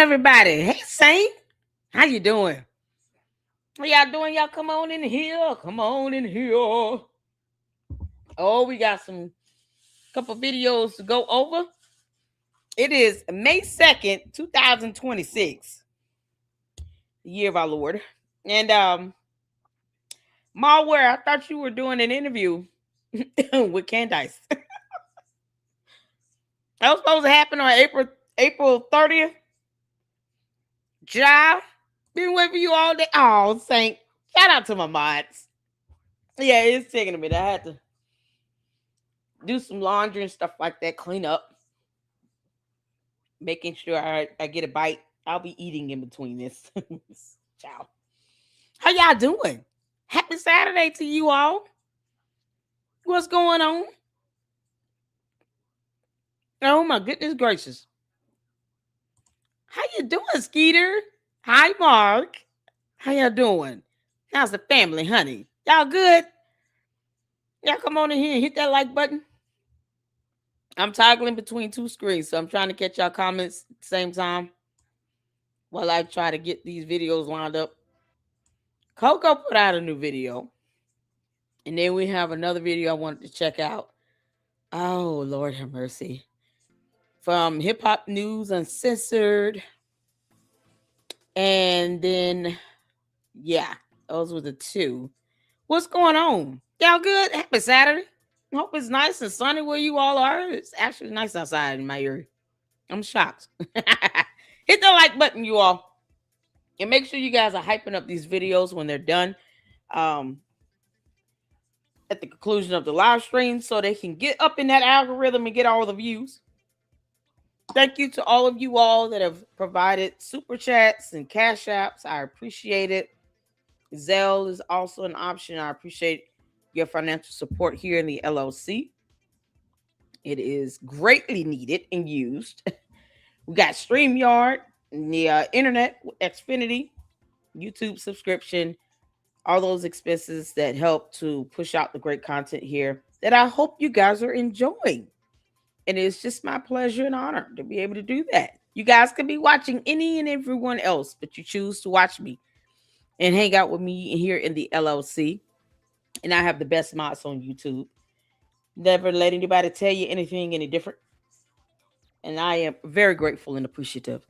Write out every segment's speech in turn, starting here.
everybody? Hey, Saint. How you doing? How y'all doing? Y'all come on in here. Come on in here. Oh, we got some couple videos to go over. It is May 2nd, 2026, the year of our Lord. And Malware, I thought you were doing an interview with Candice. That was supposed to happen on April 30th. Job. Been waiting for you all day. Oh, Saint. Shout out to my mods. Yeah, it's taking a minute. I had to do some laundry and stuff like that, clean up, making sure I get a bite. I'll be eating in between this. Ciao. How y'all doing? Happy Saturday to you all. What's going on? Oh my goodness gracious. How you doing, Skeeter? Hi, Mark. How y'all doing? How's the family, honey? Y'all good? Y'all come on in here and hit that like button. I'm toggling between two screens, so I'm trying to catch y'all comments at the same time while I try to get these videos lined up. Coco put out a new video. And then we have another video I wanted to check out. Oh, Lord have mercy. From Hip Hop News Uncensored. And then, yeah, those were the two. What's going on? Y'all good? Happy Saturday. I hope it's nice and sunny where you all are. It's actually nice outside in my area. I'm shocked. Hit the like button, you all. And make sure you guys are hyping up these videos when they're done. At the conclusion of the live stream so they can get up in that algorithm and get all the views. Thank you to all of you all that have provided super chats and cash apps. I appreciate it. Zelle is also an option. I appreciate your financial support here in the LLC. It is greatly needed and used. We got StreamYard, the internet, Xfinity, YouTube subscription, all those expenses that help to push out the great content here that I hope you guys are enjoying. And it's just my pleasure and honor to be able to do that. You guys can be watching any and everyone else, but you choose to watch me and hang out with me here in the LLC. And I have the best mods on YouTube. Never let anybody tell you anything any different. And I am very grateful and appreciative.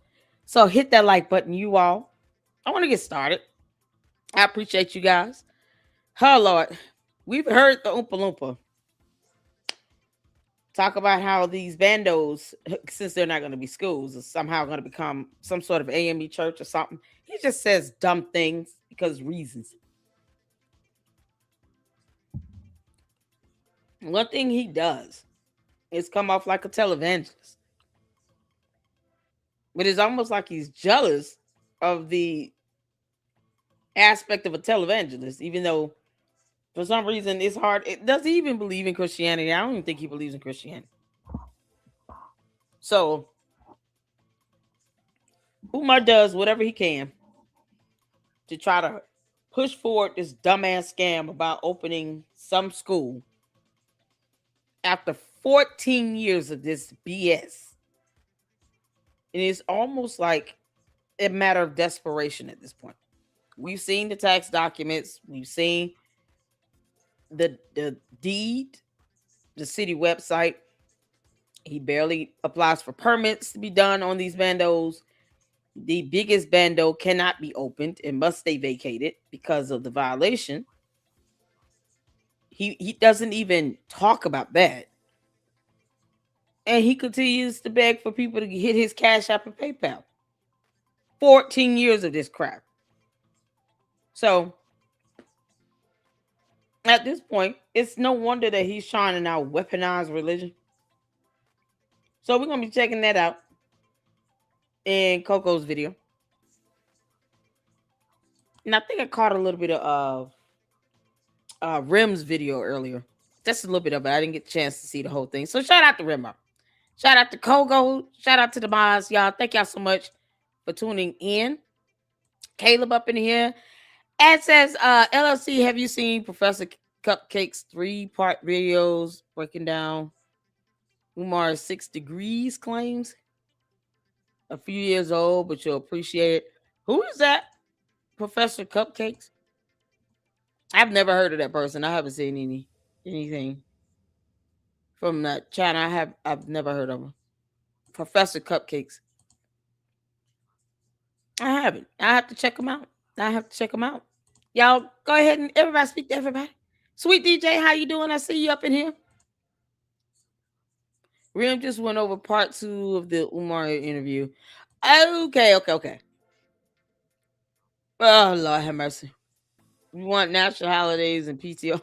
So hit that like button, you all. I want to get started. I appreciate you guys. Oh, Lord. We've heard the Oompa Loompa talk about how these bandos, since they're not going to be schools, are somehow going to become some sort of AME church or something. He just says dumb things because reasons. One thing he does is come off like a televangelist. But it's almost like he's jealous of the aspect of a televangelist, even though for some reason it's hard. Does he even believe in Christianity? I don't even think he believes in Christianity. So Umar does whatever he can to try to push forward this dumbass scam about opening some school after 14 years of this BS. And it's almost like a matter of desperation at this point. We've seen the tax documents. We've seen the deed, the city website. He barely applies for permits to be done on these bandos. The biggest bando cannot be opened and must stay vacated because of the violation. He doesn't even talk about that. And he continues to beg for people to hit his Cash App and PayPal. 14 years of this crap. So at this point, it's no wonder that he's trying to now weaponize religion. So we're going to be checking that out in Coco's video. And I think I caught a little bit of Rim's video earlier. Just a little bit of it. I didn't get a chance to see the whole thing. So shout out to Rim. Shout out to Coco. Shout out to the mods, y'all. Thank y'all so much for tuning in. Caleb up in here. Ed says, LLC, have you seen Professor Cupcake's 3-part videos breaking down Umar's 6 degrees claims? a few years old, but you'll appreciate it. Who is that? Professor Cupcakes? I've never heard of that person. I haven't seen anything from that channel. I've never heard of him. Professor Cupcakes. I haven't. I have to check them out. Y'all go ahead and everybody speak to everybody. Sweet DJ, how you doing? I see you up in here. Rim just went over part 2 of the Umar interview. Okay. Oh, Lord have mercy. We want national holidays and PTO.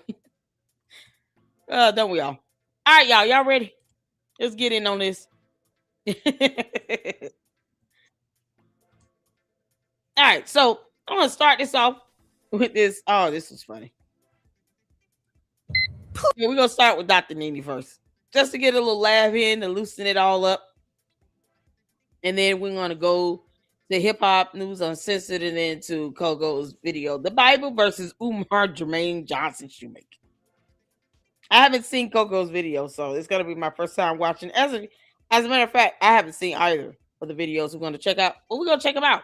Don't we all? All right, y'all. Y'all ready? Let's get in on this. All right, so I'm going to start this off with this. Oh, this is funny. Yeah, we're going to start with Dr. Nini first. Just to get a little laugh in, to loosen it all up. And then we're going to go to Hip Hop News Uncensored and then to Kogo's video, The Bible versus Umar Jermaine Johnson Shoemaker. I haven't seen Kogo's video, so it's going to be my first time watching. As a matter of fact, I haven't seen either of the videos we're going to check out. Well, we're going to check them out.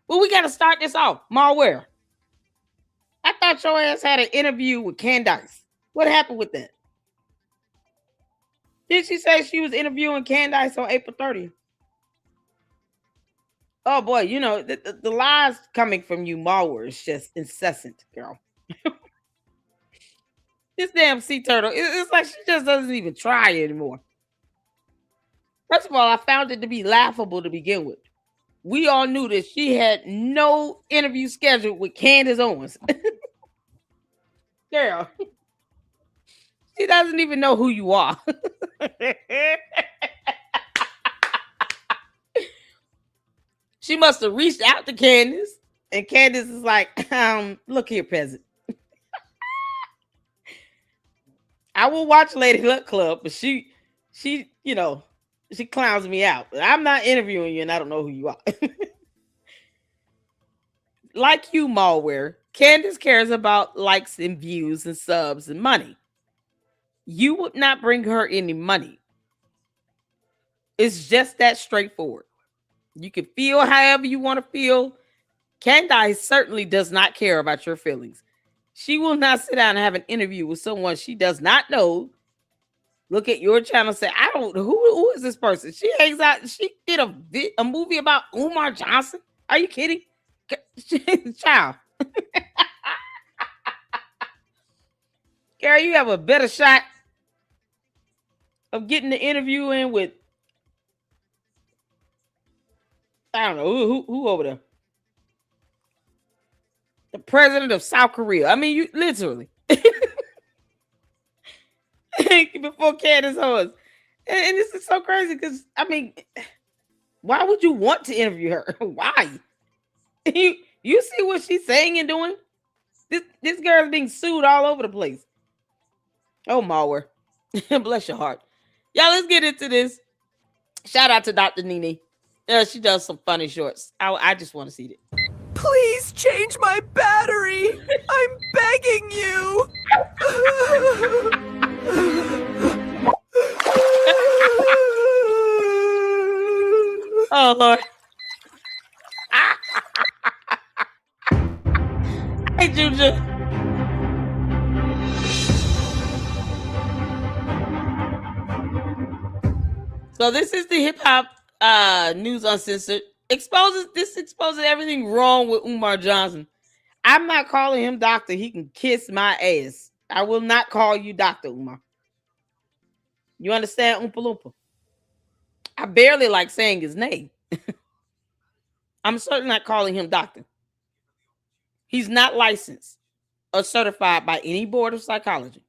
But we got to start this off. Malware. I thought your ass had an interview with Candice. What happened with that? Did she say she was interviewing Candice on April 30th? Oh boy, you know, the lies coming from you, Malware, is just incessant, girl. This damn sea turtle, it's like she just doesn't even try anymore. First of all, I found it to be laughable to begin with. We all knew that she had no interview scheduled with Candace Owens. Girl, she doesn't even know who you are. She must have reached out to Candace, and Candace is like, look here, peasant. I will watch Lady Luck Club, but she, you know, she clowns me out. But I'm not interviewing you, and I don't know who you are. Like you, Malware, Candace cares about likes and views and subs and money. You would not bring her any money. It's just that straightforward. You can feel however you want to feel. Candice certainly does not care about your feelings. She will not sit down and have an interview with someone she does not know. Look at your channel and say, I don't know who is this person. She hangs out. She did a movie about Umar Johnson. Are you kidding? Child. Gary, you have a better shot of getting the interview in with, I don't know, who over there? The president of South Korea. I mean, you literally. Before Candace Owens. And this is so crazy because, I mean, why would you want to interview her? Why? You see what she's saying and doing? This girl is being sued all over the place. Oh, Malware. Bless your heart. Y'all, let's get into this. Shout out to Dr. Nini. She does some funny shorts. I just want to see it. Please change my battery. I'm begging you. Oh, Lord. Hey, Juju. So this is the Hip Hop News Uncensored. Exposes everything wrong with Umar Johnson. I'm not calling him doctor. He can kiss my ass. I will not call you Dr. Umar. You understand, Oompa Loompa? I barely like saying his name. I'm certainly not calling him doctor. He's not licensed or certified by any board of psychology.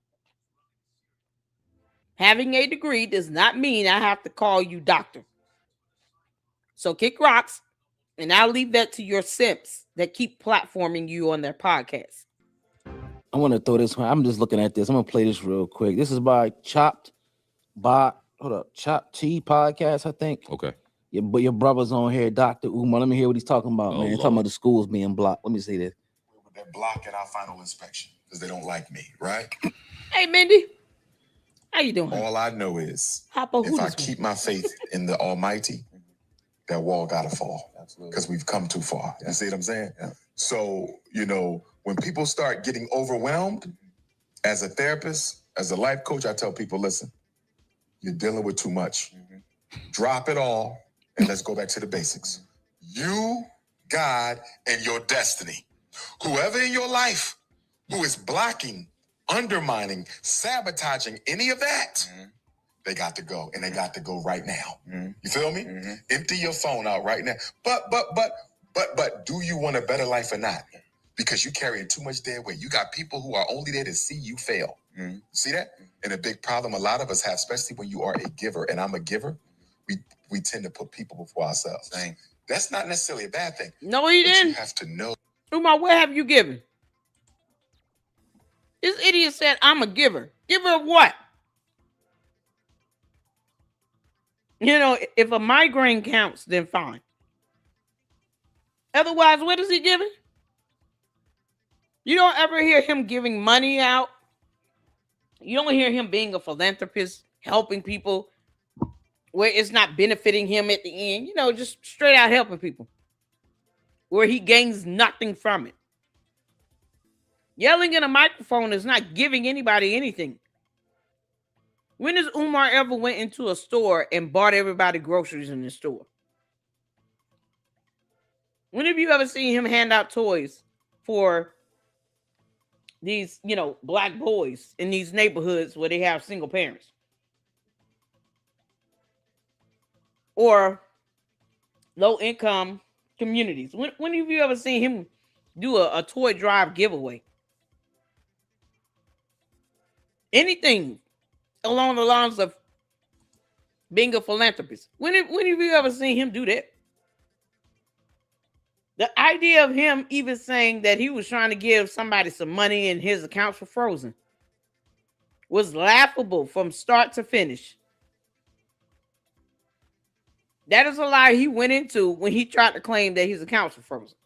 Having a degree does not mean I have to call you doctor. So kick rocks, and I'll leave that to your simps that keep platforming you on their podcast. I want to throw this one. I'm just looking at this. I'm going to play this real quick. This is by Chopped Tea Podcast, I think. Okay. Yeah, but your brother's on here, Dr. Umar. Let me hear what he's talking about, man. He's talking about the schools being blocked. Let me see this. They're blocking our final inspection because they don't like me, right? Hey, Mindy. How you doing? All I know is Papa, if I keep my faith in the Almighty, that wall gotta fall. Absolutely. Because we've come too far. Yeah. You see what I'm saying? Yeah. So, when people start getting overwhelmed, as a therapist, as a life coach, I tell people, listen, you're dealing with too much. Drop it all and let's go back to the basics. You, God, and your destiny. Whoever in your life who is blocking, undermining, sabotaging any of that, they got to go, and they got to go right now. You feel me? Empty your phone out right now. But do you want a better life or not? Because you carrying too much dead weight. You got people who are only there to see you fail. See that? And a big problem a lot of us have, especially when you are a giver, and I'm a giver, we tend to put people before ourselves. Dang. That's not necessarily a bad thing. No, he But you didn't. have to know. Umar, what have you given? This idiot said, I'm a giver. Giver of what? If a migraine counts, then fine. Otherwise, what is he giving? You don't ever hear him giving money out. You don't hear him being a philanthropist, helping people where it's not benefiting him at the end. Just straight out helping people where he gains nothing from it. Yelling in a microphone is not giving anybody anything. When has Umar ever went into a store and bought everybody groceries in the store? When have you ever seen him hand out toys for these, black boys in these neighborhoods where they have single parents? Or low-income communities. When have you ever seen him do a toy drive giveaway? Anything along the lines of being a philanthropist. When have you ever seen him do that? The idea of him even saying that he was trying to give somebody some money and his accounts were frozen was laughable from start to finish. That is a lie he went into when he tried to claim that his accounts were frozen.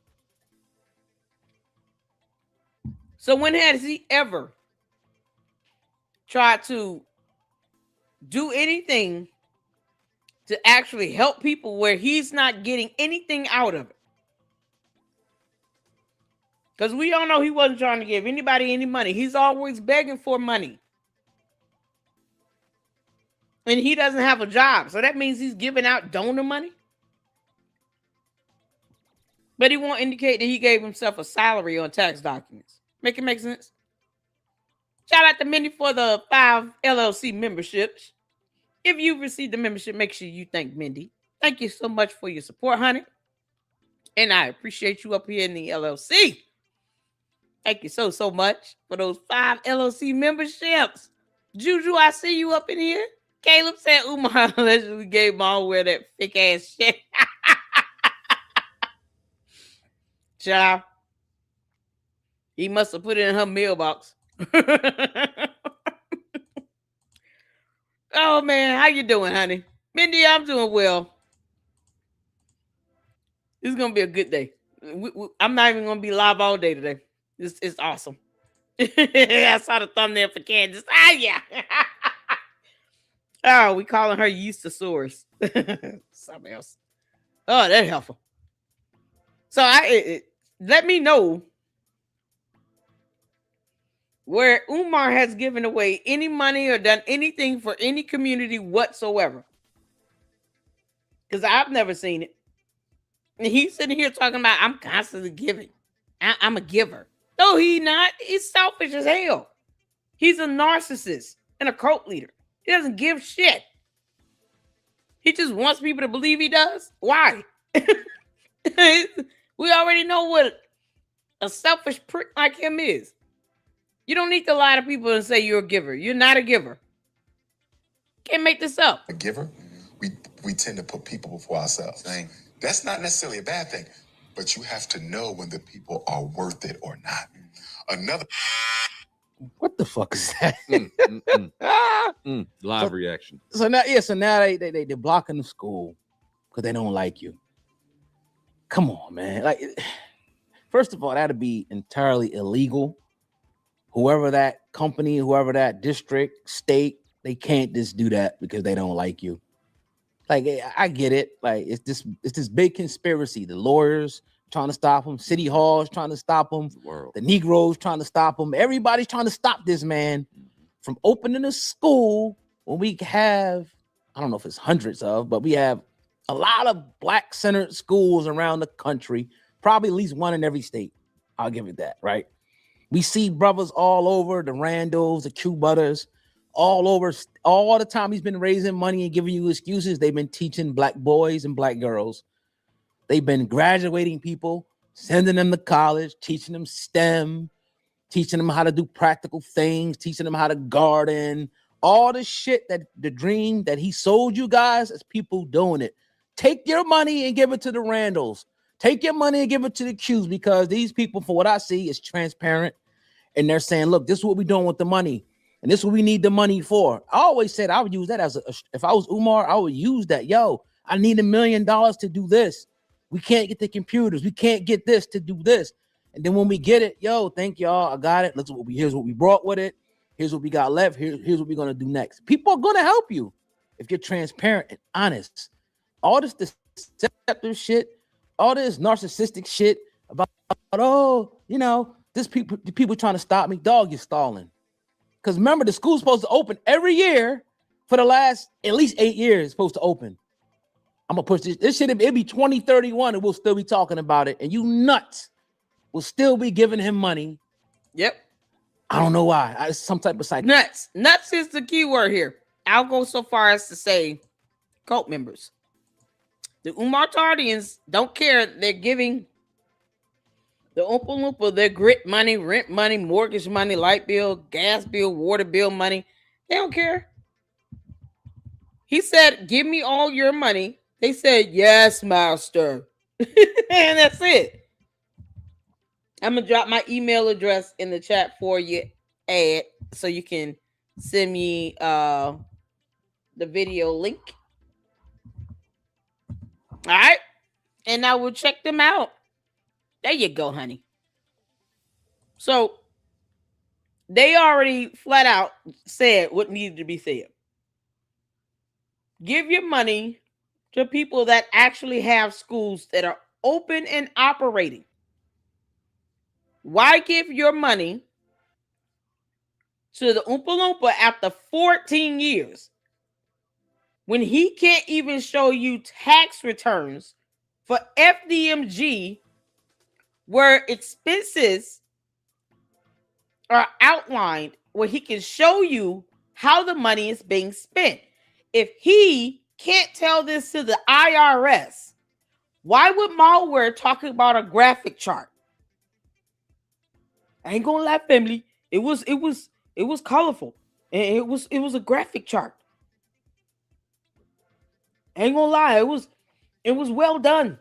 So when has he ever tried to do anything to actually help people where he's not getting anything out of it? Because we all know he wasn't trying to give anybody any money. He's always begging for money. And he doesn't have a job. So that means he's giving out donor money. But he won't indicate that he gave himself a salary on tax documents. Make it make sense? Shout out to Mindy for the 5 LLC memberships. If you've received the membership, make sure you thank Mindy. Thank you so much for your support, honey. And I appreciate you up here in the LLC. Thank you so much for those 5 LLC memberships. Juju, I see you up in here. Caleb said Umar allegedly gave Mom wear that thick ass shit. Child. He must have put it in her mailbox. Oh man, how you doing, honey? Mindy, I'm doing well. This is gonna be a good day. I'm not even gonna be live all day today. It's awesome. I saw the thumbnail for Candace. Yeah. Oh, we calling her Eustasaurus. Something else. Oh, that's helpful. So let me know where Umar has given away any money or done anything for any community whatsoever. Because I've never seen it. And he's sitting here talking about, I'm constantly giving. I'm a giver. No, he's not. He's selfish as hell. He's a narcissist and a cult leader. He doesn't give shit. He just wants people to believe he does. Why? We already know what a selfish prick like him is. You don't need to lie to people and say you're a giver. You're not a giver. Can't make this up. A giver, we tend to put people before ourselves. Dang. That's not necessarily a bad thing, but you have to know when the people are worth it or not. Another. What the fuck is that? Live reaction. So now they're blocking the school because they don't like you. Come on, man. Like, first of all, that'd be entirely illegal. Whoever that company, whoever that district, state, they can't just do that because they don't like you. Like I get it. Like it's this big conspiracy. The lawyers trying to stop him, city halls trying to stop him, the Negroes trying to stop him. Everybody's trying to stop this man from opening a school when we have, I don't know if it's hundreds of, but we have a lot of black centered schools around the country, probably at least one in every state. I'll give it that, right? We see brothers all over, the Randalls, the Q Butters, all over, all the time he's been raising money and giving you excuses. They've been teaching black boys and black girls. They've been graduating people, sending them to college, teaching them STEM, teaching them how to do practical things, teaching them how to garden, all the shit that the dream that he sold you guys as people doing it. Take your money and give it to the Randalls. Take your money and give it to the Qs, because these people, for what I see, is transparent. And they're saying, look, this is what we're doing with the money. And this is what we need the money for. I always said I would use that as if I was Umar, I would use that. Yo, I need $1 million to do this. We can't get the computers. We can't get this to do this. And then when we get it, yo, thank y'all. I got it. Here's what we brought with it. Here's what we got left. Here's what we're going to do next. People are going to help you if you're transparent and honest. All this deceptive shit, all this narcissistic shit about oh, you know, the people trying to stop me. Dog, you're stalling. Because remember, the school's supposed to open every year for the last at least 8 years. It's supposed to open. I'm going to push this. This shit, it'll be 2031 and we'll still be talking about it. And you nuts will still be giving him money. Yep. I don't know why. It's some type of psych. Nuts. Nuts is the key word here. I'll go so far as to say cult members. The Umartardians don't care. They're giving the Oompa Loompa their grit money, rent money, mortgage money, light bill, gas bill, water bill money. They don't care. He said, give me all your money. They said, yes, master. And that's it. I'm going to drop my email address in the chat for you, Ed, so you can send me the video link. All right. And I will check them out. There you go, honey. So they already flat out said what needed to be said. Give your money to people that actually have schools that are open and operating. Why give your money to the Oompa Loompa after 14 years when he can't even show you tax returns for FDMG where expenses are outlined, where he can show you how the money is being spent? If he can't tell this to the IRS, why would malware talk about a graphic chart? I ain't gonna lie, family. It was colorful. And it was a graphic chart. I ain't gonna lie, it was well done.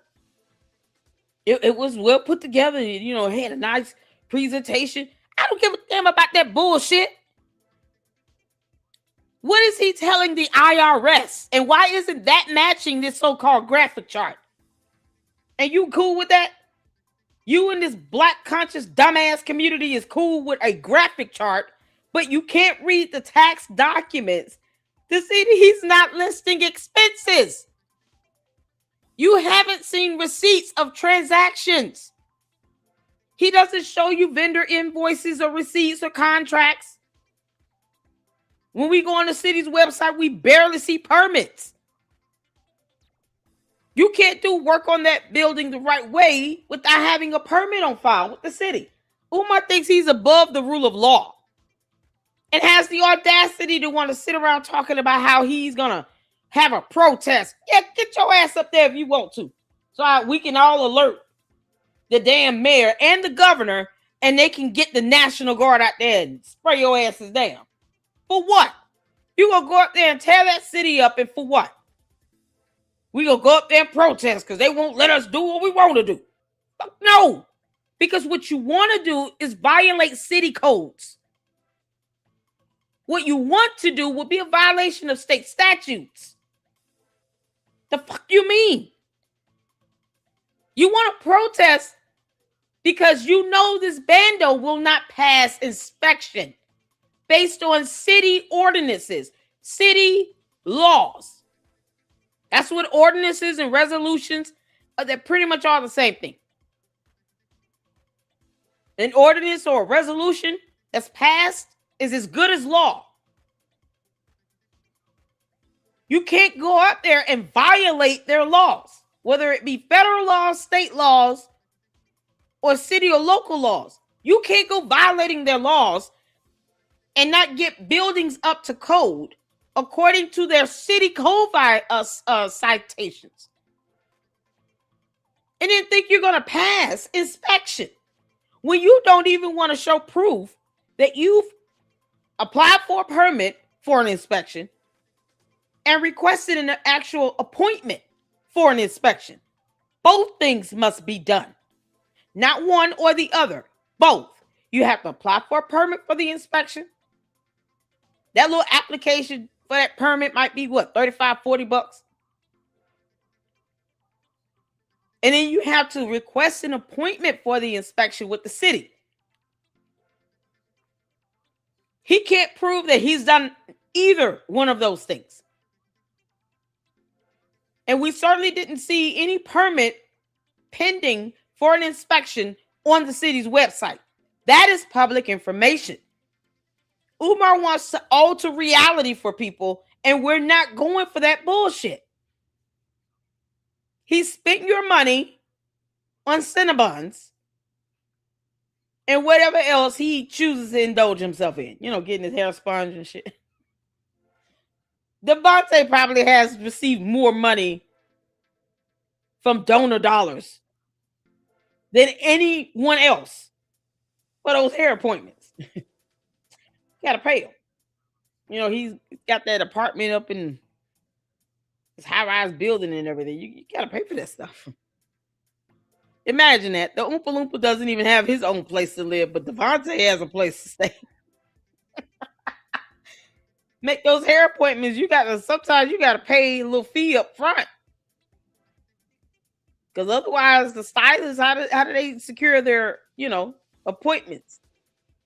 It was well put together. You know, had a nice presentation. I don't give a damn about that bullshit. What is he telling the IRS? And why isn't that matching this so-called graphic chart? And you cool with that? You and this black conscious dumbass community is cool with a graphic chart, but you can't read the tax documents to see that he's not listing expenses. You haven't seen receipts of transactions. He doesn't show you vendor invoices or receipts or contracts. When we go on the city's website, we barely see permits. You can't do work on that building the right way without having a permit on file with the city. Umar thinks he's above the rule of law and has the audacity to want to sit around talking about how he's going to have a protest. Yeah, get your ass up there if you want to. So we can all alert the damn mayor and the governor, and they can get the National Guard out there and spray your asses down. For what? You going to go up there and tear that city up, and for what? We gonna go up there and protest because they won't let us do what we want to do. No, because what you want to do is violate city codes. What you want to do would be a violation of state statutes. The fuck you mean? You want to protest because you know this bando will not pass inspection based on city ordinances, city laws. That's what ordinances and resolutions are. They're pretty much all the same thing. An ordinance or a resolution that's passed is as good as law. You can't go out there and violate their laws, whether it be federal laws, state laws, or city or local laws. You can't go violating their laws and not get buildings up to code according to their city code citations. And then think you're going to pass inspection when you don't even want to show proof that you've applied for a permit for an inspection and requested an actual appointment for an inspection. Both things must be done. Not one or the other. Both. You have to apply for a permit for the inspection. That little application for that permit might be what, $35, $40? And then you have to request an appointment for the inspection with the city. He can't prove that he's done either one of those things. And we certainly didn't see any permit pending for an inspection on the city's website. That is public information. Umar wants to alter reality for people, and we're not going for that bullshit. He spent your money on Cinnabons and whatever else he chooses to indulge himself in. You know, getting his hair sponged and shit. Devontae probably has received more money from donor dollars than anyone else for those hair appointments. Gotta pay him. You know, he's got that apartment up in his high-rise building and everything. You gotta pay for that stuff. Imagine that. The Oompa Loompa doesn't even have his own place to live, but Devontae has a place to stay. Make those hair appointments. Sometimes you gotta pay a little fee up front. Because otherwise, the stylists, how do they secure their, appointments?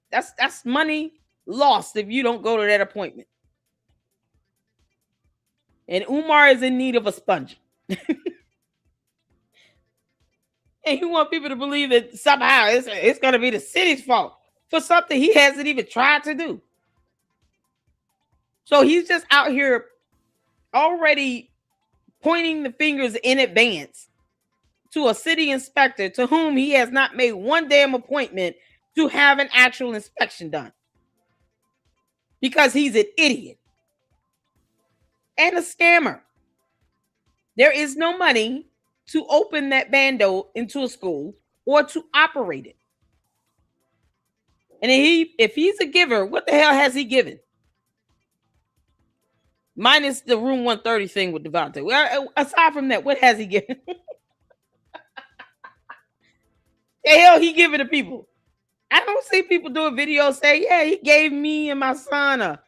That's money lost if you don't go to that appointment. And Umar is in need of a sponge. And you want people to believe that somehow it's going to be the city's fault for something he hasn't even tried to do. So he's just out here already pointing the fingers in advance to a city inspector to whom he has not made one damn appointment to have an actual inspection done. Because he's an idiot and a scammer. There is no money to open that bando into a school or to operate it. And if he's a giver, what the hell has he given? Minus the room 130 thing with Devontae. Well, aside from that, what has he given? The hell he giving to people? I don't see people doing videos say, yeah, he gave me and my son a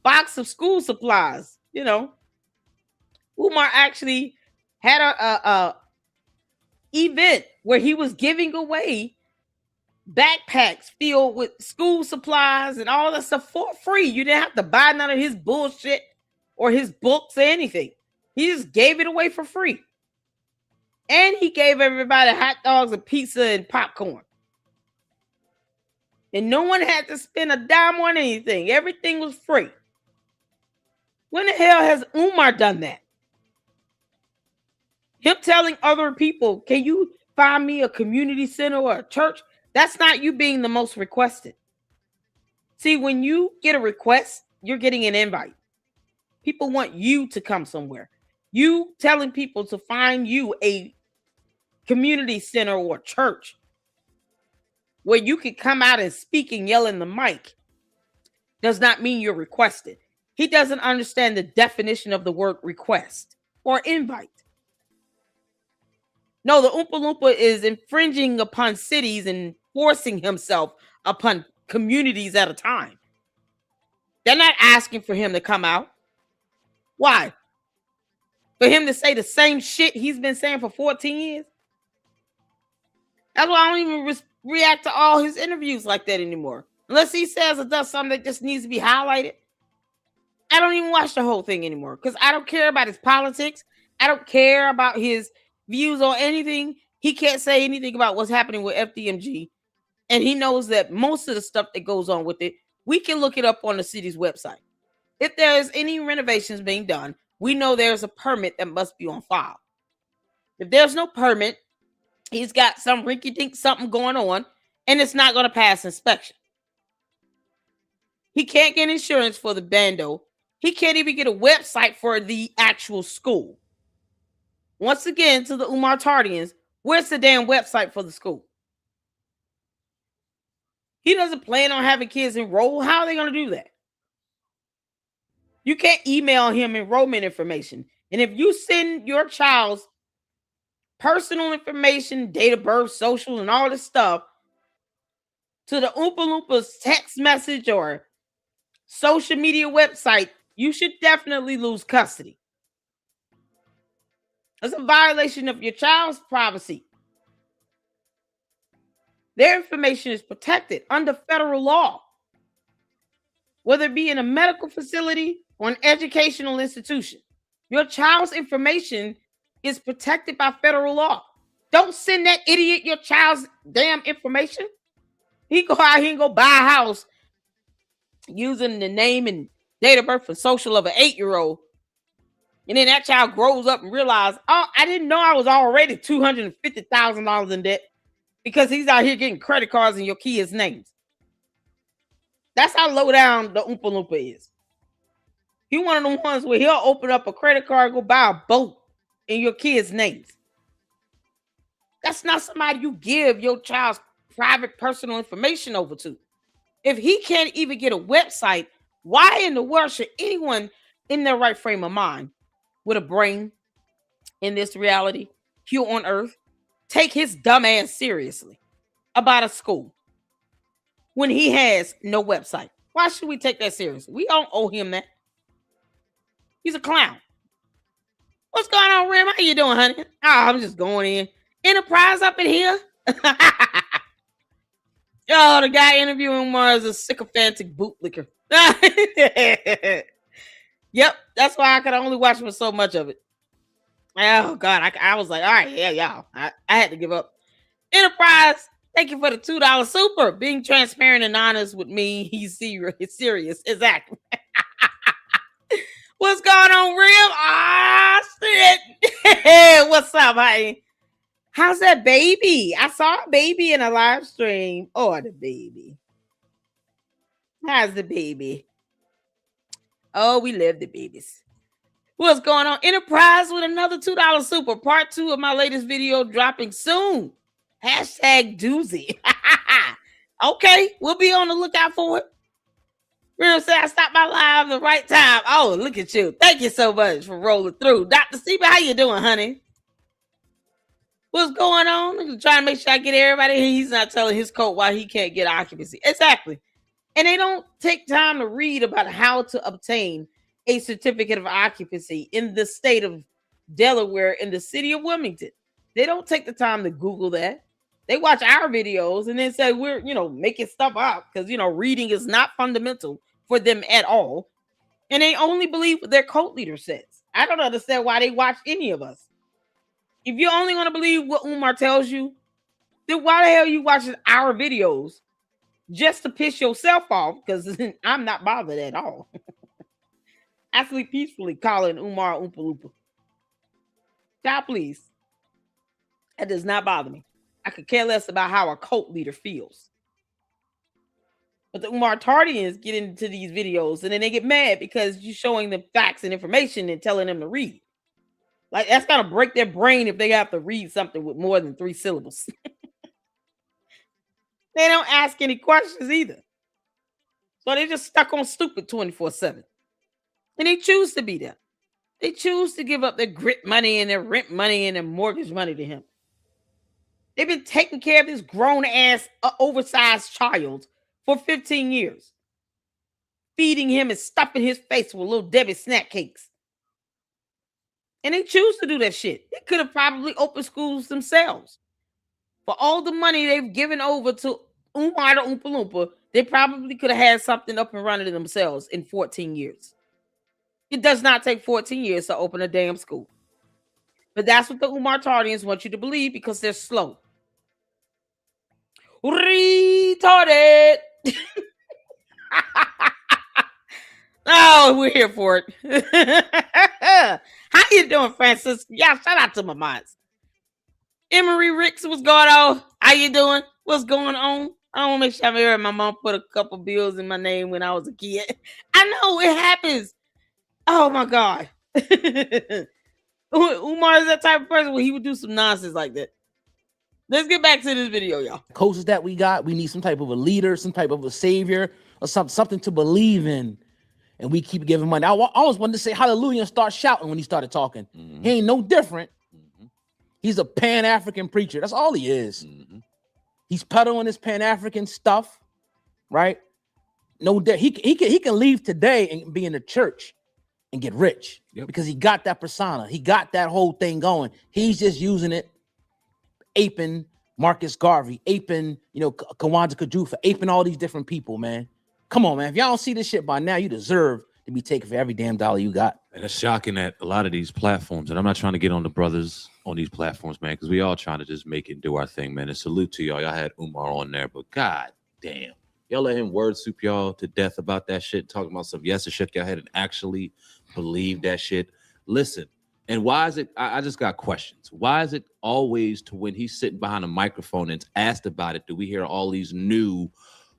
box of school supplies. Umar actually had a event where he was giving away backpacks filled with school supplies and all that stuff for free. You didn't have to buy none of his bullshit or his books or anything. He just gave it away for free. And he gave everybody hot dogs and pizza and popcorn. And no one had to spend a dime on anything. Everything was free. When the hell has Umar done that? Him telling other people, can you find me a community center or a church? That's not you being the most requested. See, when you get a request, you're getting an invite. People want you to come somewhere. You telling people to find you a community center or church where you can come out and speak and yell in the mic does not mean you're requested. He doesn't understand the definition of the word request or invite. No, the Oompa Loompa is infringing upon cities and forcing himself upon communities at a time. They're not asking for him to come out. Why? For him to say the same shit he's been saying for 14 years? That's why I don't even react to all his interviews like that anymore. Unless he says or does something that just needs to be highlighted. I don't even watch the whole thing anymore because I don't care about his politics. I don't care about his views on anything. He can't say anything about what's happening with FDMG. And he knows that most of the stuff that goes on with it, we can look it up on the city's website. If there's any renovations being done, we know there's a permit that must be on file. If there's no permit, he's got some rinky-dink something going on, and it's not going to pass inspection. He can't get insurance for the bando. He can't even get a website for the actual school. Once again, to the Umar Tardians, where's the damn website for the school? He doesn't plan on having kids enroll. How are they going to do that? You can't email him enrollment information. And if you send your child's personal information, date of birth, social, and all this stuff to the Oompa Loompas text message or social media website, you should definitely lose custody. It's a violation of your child's privacy. Their information is protected under federal law, whether it be in a medical facility or an educational institution. Your child's information is protected by federal law. Don't send that idiot your child's damn information. He go out here and go buy a house using the name and date of birth and social of an 8-year-old. And then that child grows up and realizes, oh, I didn't know I was already $250,000 in debt because he's out here getting credit cards in your kids' names. That's how low down the Oompa Loompa is. He one of the ones where he'll open up a credit card, go buy a boat in your kids' names. That's not somebody you give your child's private personal information over to. If he can't even get a website, why in the world should anyone in their right frame of mind with a brain in this reality here on earth take his dumb ass seriously about a school when he has no website? Why should we take that seriously? We don't owe him that. He's a clown. What's going on, Rim? How you doing, honey? Oh, I'm just going in. Enterprise up in here. Oh, the guy interviewing Umar is a sycophantic bootlicker. Yep, that's why I could only watch for so much of it. Oh, God, I was like, all right, yeah, y'all. I had to give up. Enterprise, thank you for the $2 super. Being transparent and honest with me, he's serious. Exactly. What's going on, Rim? Ah, shit. What's up, honey? How's that baby? I saw a baby in a live stream. Oh, the baby. How's the baby? Oh, we love the babies. What's going on? Enterprise with another $2 super. Part 2 of my latest video dropping soon. Hashtag doozy. Okay, we'll be on the lookout for it. Real say I stopped my live the right time. Oh, look at you. Thank you so much for rolling through. Dr. Steve, how you doing, honey? What's going on? I'm trying to make sure I get everybody here. He's not telling his coach why he can't get occupancy. Exactly. And they don't take time to read about how to obtain a certificate of occupancy in the state of Delaware in the city of Wilmington. They don't take the time to Google that. They watch our videos and then say we're, making stuff up because, reading is not fundamental for them at all. And they only believe what their cult leader says. I don't understand why they watch any of us. If you only want to believe what Umar tells you, then why the hell are you watching our videos just to piss yourself off? Because I'm not bothered at all. I sleep peacefully calling Umar Oompa Loompa. God, please. That does not bother me. I could care less about how a cult leader feels. But the Umar Tardians get into these videos and then they get mad because you're showing them facts and information and telling them to read. Like, that's going to break their brain if they have to read something with more than 3 syllables. They don't ask any questions either. So they're just stuck on stupid 24/7. And they choose to be there. They choose to give up their grit money and their rent money and their mortgage money to him. They've been taking care of this grown-ass, oversized child for 15 years. Feeding him and stuffing his face with little Debbie snack cakes. And they choose to do that shit. They could have probably opened schools themselves. For all the money they've given over to Umar the Oompa Loompa, they probably could have had something up and running themselves in 14 years. It does not take 14 years to open a damn school. But that's what the Umar Tardians want you to believe because they're slow. Retarded. Oh, we're here for it. How you doing, Francis? Yeah, shout out to my mods. Emery Ricks, what's going on? How you doing? What's going on? I want to make sure I'm here. My mom put a couple bills in my name when I was a kid. I know it happens. Oh my God. Umar is that type of person where he would do some nonsense like that. Let's get back to this video, y'all. Coaches that we got, we need some type of a leader, some type of a savior, or something to believe in. And we keep giving money. I always wanted to say hallelujah and start shouting when he started talking. Mm-hmm. He ain't no different. Mm-hmm. He's a Pan-African preacher. That's all he is. Mm-hmm. He's peddling his Pan-African stuff, right? No, he can leave today and be in the church and get rich because he got that persona. He got that whole thing going. He's just using it, aping Marcus Garvey, aping, Kwanzaa Kajufa, aping all these different people, man. Come on, man. If y'all don't see this shit by now, you deserve to be taken for every damn dollar you got. And it's shocking that a lot of these platforms, and I'm not trying to get on the brothers on these platforms, man, because we all trying to just make it and do our thing, man. And salute to y'all. Y'all had Umar on there, but god damn. Y'all let him word soup y'all to death about that shit, talking about some yes and shook your head and actually believe that shit. Listen, and why is it, I just got questions. Why is it always to when he's sitting behind a microphone and it's asked about it, do we hear all these new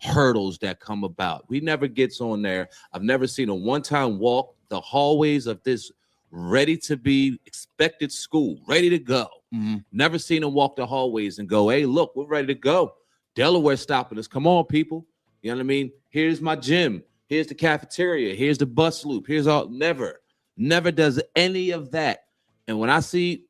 hurdles that come about? We never gets on there. I've never seen a one-time walk the hallways of this ready to be expected school, ready to go. Mm-hmm. Never seen him walk the hallways and go, hey, look, we're ready to go. Delaware's stopping us. Come on, people. You know what I mean? Here's my gym. Here's the cafeteria. Here's the bus loop. Here's all. Never does any of that. And when I see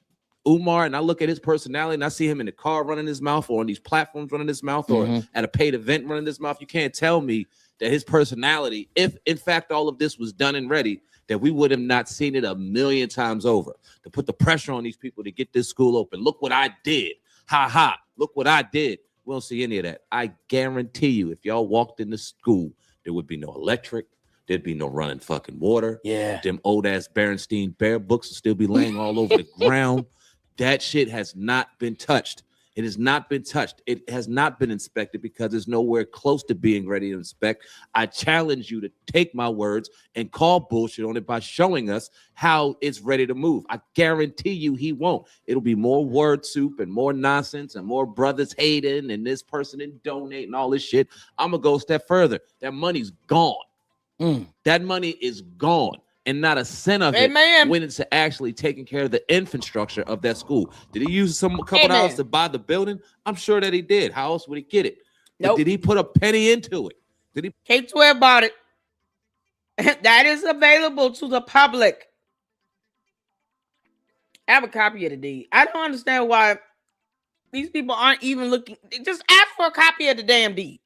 Umar and I look at his personality and I see him in the car running his mouth or on these platforms running his mouth or at a paid event running his mouth, you can't tell me that his personality, if in fact all of this was done and ready, that we would have not seen it a million times over to put the pressure on these people to get this school open. Look what I did. Ha ha. Look what I did. We don't see any of that. I guarantee you, if y'all walked into school, there would be no electric. There'd be no running fucking water. Yeah. Them old ass Berenstein Bear books would still be laying all over the ground. That shit has not been touched. It has not been touched. It has not been inspected because it's nowhere close to being ready to inspect. I challenge you to take my words and call bullshit on it by showing us how it's ready to move. I guarantee you he won't. It'll be more word soup and more nonsense and more brothers hating and this person and donate and all this shit. I'm going to go a step further. That money's gone. That money is gone. And not a cent of it went into actually taking care of the infrastructure of that school. Did he use a couple dollars to buy the building? I'm sure that he did. How else would he get it? Nope. Did he put a penny into it? Did he? K12 bought it. That is available to the public. I have a copy of the deed. I don't understand why these people aren't even looking. Just ask for a copy of the damn deed.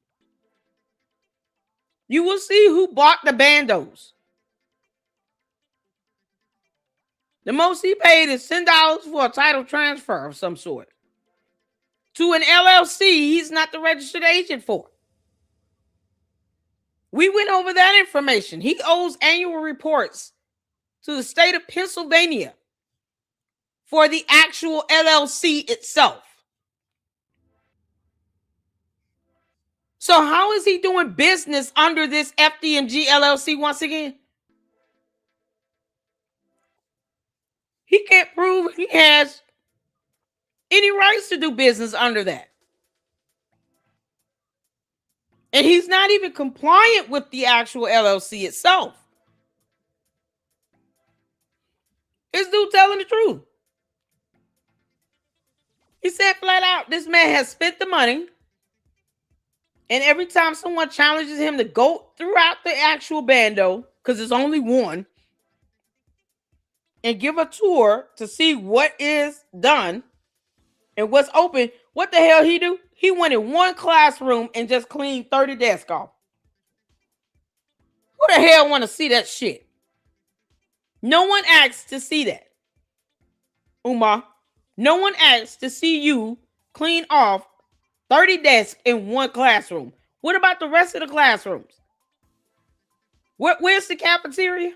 You will see who bought the bandos. The most he paid is $10 for a title transfer of some sort to an LLC he's not the registered agent for. We went over that information. He owes annual reports to the state of Pennsylvania for the actual LLC itself. So how is he doing business under this FDMG LLC once again? He can't prove he has any rights to do business under that. And he's not even compliant with the actual LLC itself. This dude telling the truth. He said flat out, this man has spent the money. And every time someone challenges him to go throughout the actual bando, because there's only one, and give a tour to see what is done and what's open, what the hell he do? He went in one classroom and just cleaned 30 desks off. Who the hell want to see that shit? No one asked to see that. Umar, no one asked to see you clean off 30 desks in one classroom. What about the rest of the classrooms? Where's the cafeteria?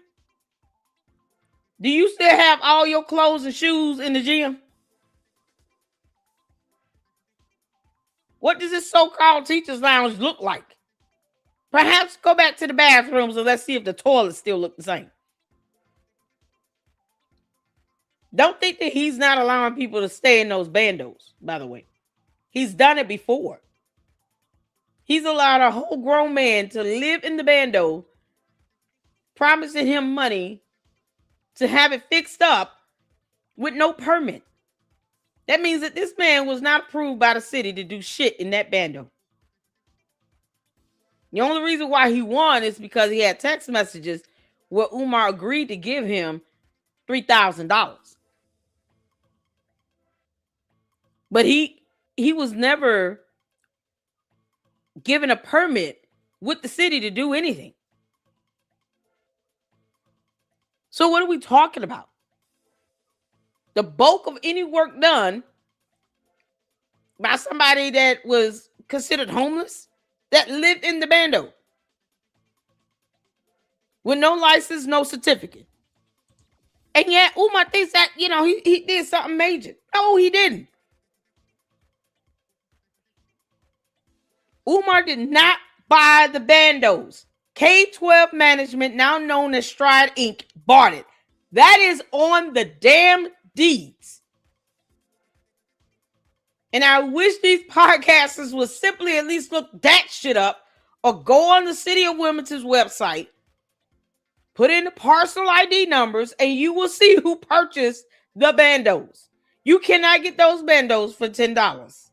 Do you still have all your clothes and shoes in the gym? What does this so-called teacher's lounge look like? Perhaps go back to the bathrooms and let's see if the toilets still look the same. Don't think that he's not allowing people to stay in those bandos, by the way. He's done it before. He's allowed a whole grown man to live in the bando, promising him money to have it fixed up with no permit. That means that this man was not approved by the city to do shit in that bando. The only reason why he won is because he had text messages where Umar agreed to give him $3,000. But he was never given a permit with the city to do anything. So what are we talking about? The bulk of any work done by somebody that was considered homeless, that lived in the bando, with no license, no certificate. And yet Umar thinks that, he did something major. No, he didn't. Umar did not buy the bandos. K-12 management, now known as Stride Inc., bought it. That is on the damn deeds. And I wish these podcasters would simply at least look that shit up or go on the City of Wilmington's website, put in the parcel ID numbers, and you will see who purchased the bandos. You cannot get those bandos for $10.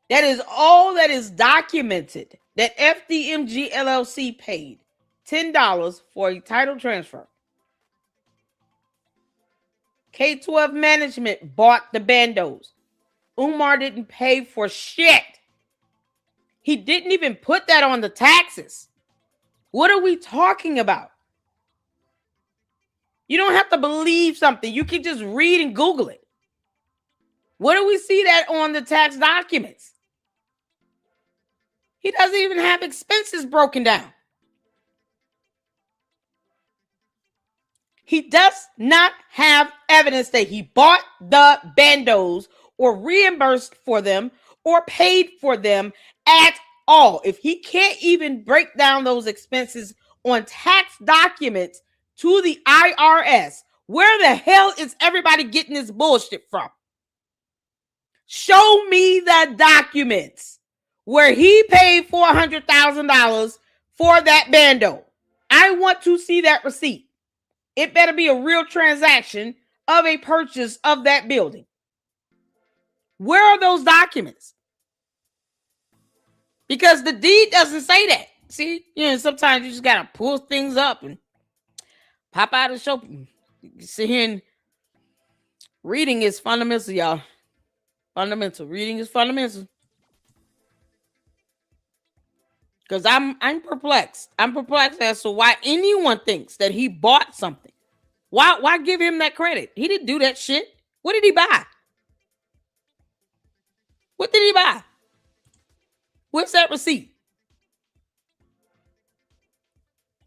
That is all that is documented, that FDMG LLC paid $10 for a title transfer. K-12 management bought the bandos. Umar didn't pay for shit. He didn't even put that on the taxes. What are we talking about? You don't have to believe something. You can just read and Google it. Where do we see that on the tax documents? He doesn't even have expenses broken down. He does not have evidence that he bought the bandos or reimbursed for them or paid for them at all. If he can't even break down those expenses on tax documents to the IRS, where the hell is everybody getting this bullshit from? Show me the documents where he paid $400,000 for that bando. I want to see that receipt. It better be a real transaction of a purchase of that building. Where are those documents? Because the deed doesn't say that. See, sometimes you just gotta pull things up and pop out and show. Sit here and reading is fundamental, y'all. Fundamental. Reading is fundamental. Because I'm perplexed. I'm perplexed as to why anyone thinks that he bought something. Why give him that credit? He didn't do that shit. What did he buy? What did he buy? Where's that receipt?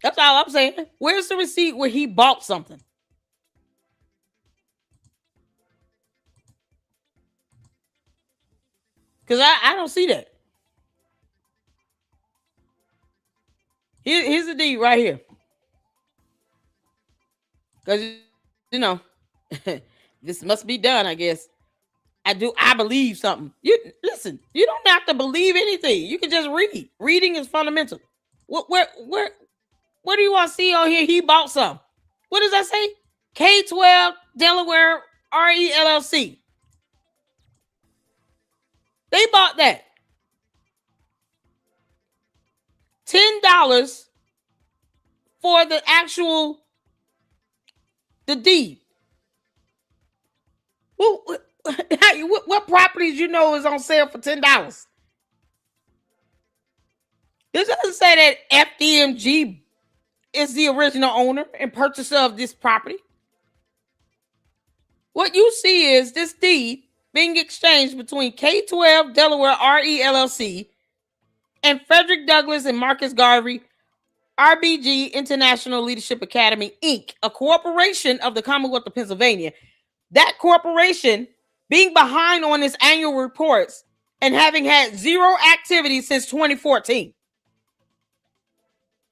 That's all I'm saying. Where's the receipt where he bought something? Because I don't see that. Here's the deed right here. Because, this must be done, I guess. I believe something. Listen, you don't have to believe anything. You can just read. Reading is fundamental. Where do you want to see on here? He bought some. What does that say? K-12 Delaware RELLC. They bought that. $10 for the deed. What properties is on sale for $10? This doesn't say that FDMG is the original owner and purchaser of this property. What you see is this deed being exchanged between K-12 Delaware RELLC and Frederick Douglass and Marcus Garvey RBG International Leadership Academy, Inc., a corporation of the Commonwealth of Pennsylvania. That corporation being behind on its annual reports and having had zero activity since 2014.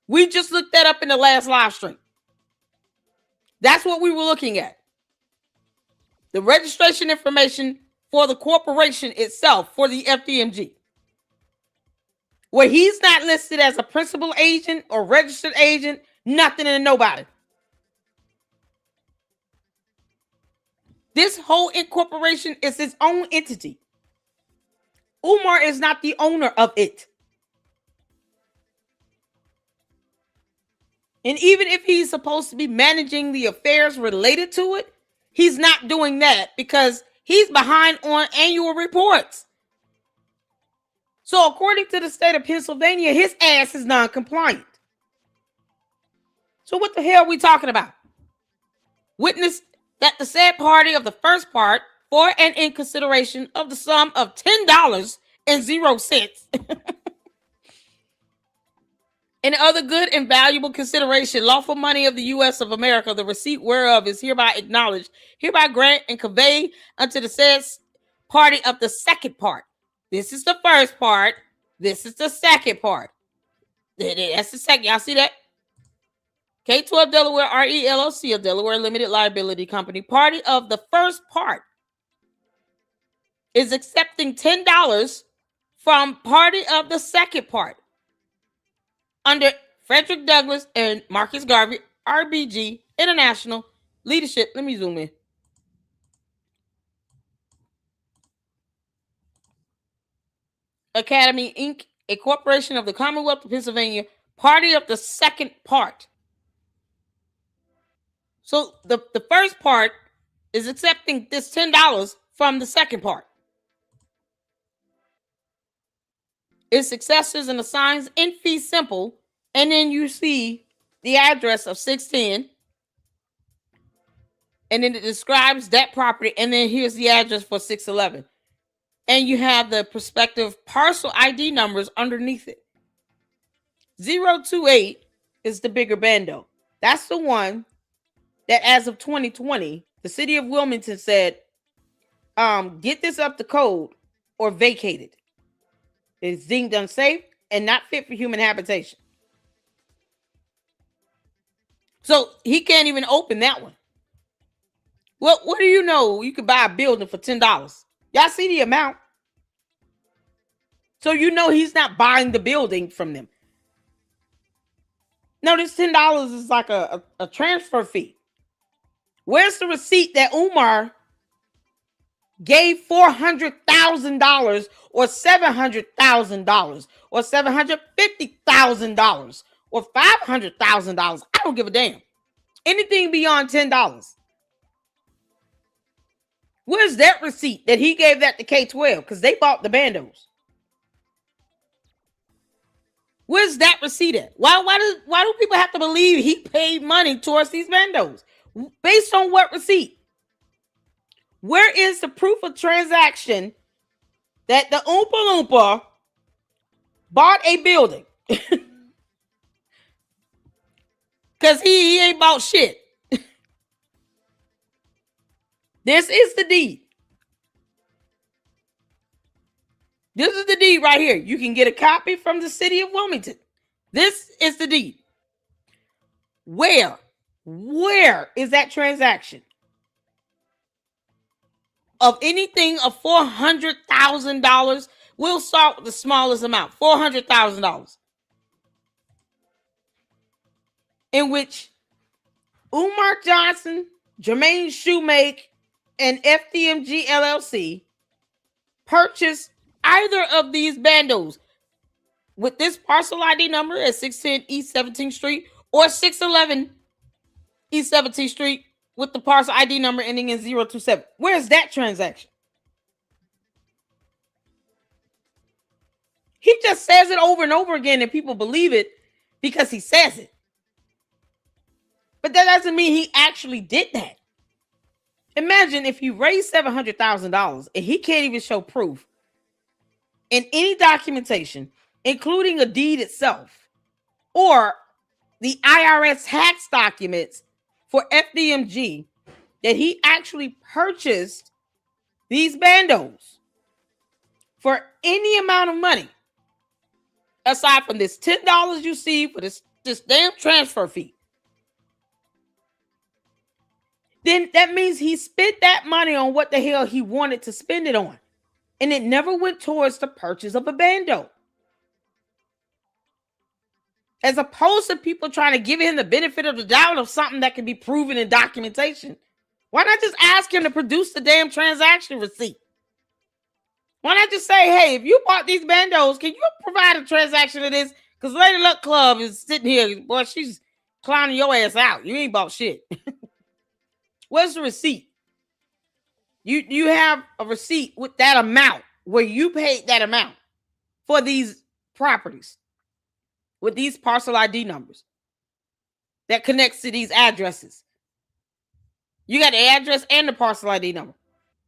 We just looked that up in the last live stream. That's what we were looking at. The registration information for the corporation itself, for the FDMG. Where he's not listed as a principal agent or registered agent, nothing and nobody. This whole incorporation is its own entity. Umar is not the owner of it. And even if he's supposed to be managing the affairs related to it, he's not doing that because he's behind on annual reports. So according to the state of Pennsylvania, his ass is non-compliant. So what the hell are we talking about? Witness that the said party of the first part for and in consideration of the sum of $10.00 and other good and valuable consideration, lawful money of the U.S. of America, the receipt whereof is hereby acknowledged, hereby grant and convey unto the said party of the second part. This is the first part. This is the second part. That's the second. Y'all see that? K12 Delaware RE LLC, a Delaware Limited Liability Company, party of the first part is accepting $10 from party of the second part under Frederick Douglass and Marcus Garvey, RBG International Leadership. Let me zoom in. Academy, Inc., a corporation of the Commonwealth of Pennsylvania, party of the second part. So the first part is accepting this $10 from the second part. Its successors and assigns in fee simple, and then you see the address of 610, and then it describes that property, and then here's the address for 611. And you have the prospective parcel ID numbers underneath it. 028 is the bigger bando. That's the one that as of 2020, the city of Wilmington said, get this up to code or vacate it. It's deemed unsafe and not fit for human habitation. So he can't even open that one. Well, what do you know? You could buy a building for $10. Y'all see the amount? So you know he's not buying the building from them. No, this $10 is like a transfer fee. Where's the receipt that Umar gave $400,000 or $700,000 or $750,000 or $500,000? I don't give a damn. Anything beyond $10. Where's that receipt that he gave that to K12? Because they bought the bandos. Where's that receipt at? Why do people have to believe he paid money towards these bandos? Based on what receipt? Where is the proof of transaction that the Oompa Loompa bought a building? Because he ain't bought shit. This is the deed. This is the deed right here. You can get a copy from the city of Wilmington. This is the deed. Where is that transaction? Of anything of $400,000, we'll start with the smallest amount, $400,000. In which Umar Johnson, Jermaine Shoemake, and FDMG LLC purchased either of these bandos with this parcel ID number at 610 East 17th Street or 611 East 17th Street with the parcel ID number ending in 027. Where's that transaction? He just says it over and over again and people believe it because he says it. But that doesn't mean he actually did that. Imagine if you raise $700,000 and he can't even show proof in any documentation, including a deed itself, or the IRS tax documents for FDMG that he actually purchased these bandos for any amount of money aside from this $10 you see for this damn transfer fee. Then that means he spent that money on what the hell he wanted to spend it on. And it never went towards the purchase of a bando. As opposed to people trying to give him the benefit of the doubt of something that can be proven in documentation. Why not just ask him to produce the damn transaction receipt? Why not just say, hey, if you bought these bandos, can you provide a transaction of this? Because Lady Luck Club is sitting here, boy, she's clowning your ass out. You ain't bought shit. Where's the receipt? You have a receipt with that amount where you paid that amount for these properties with these parcel ID numbers that connects to these addresses. You got the address and the parcel ID number.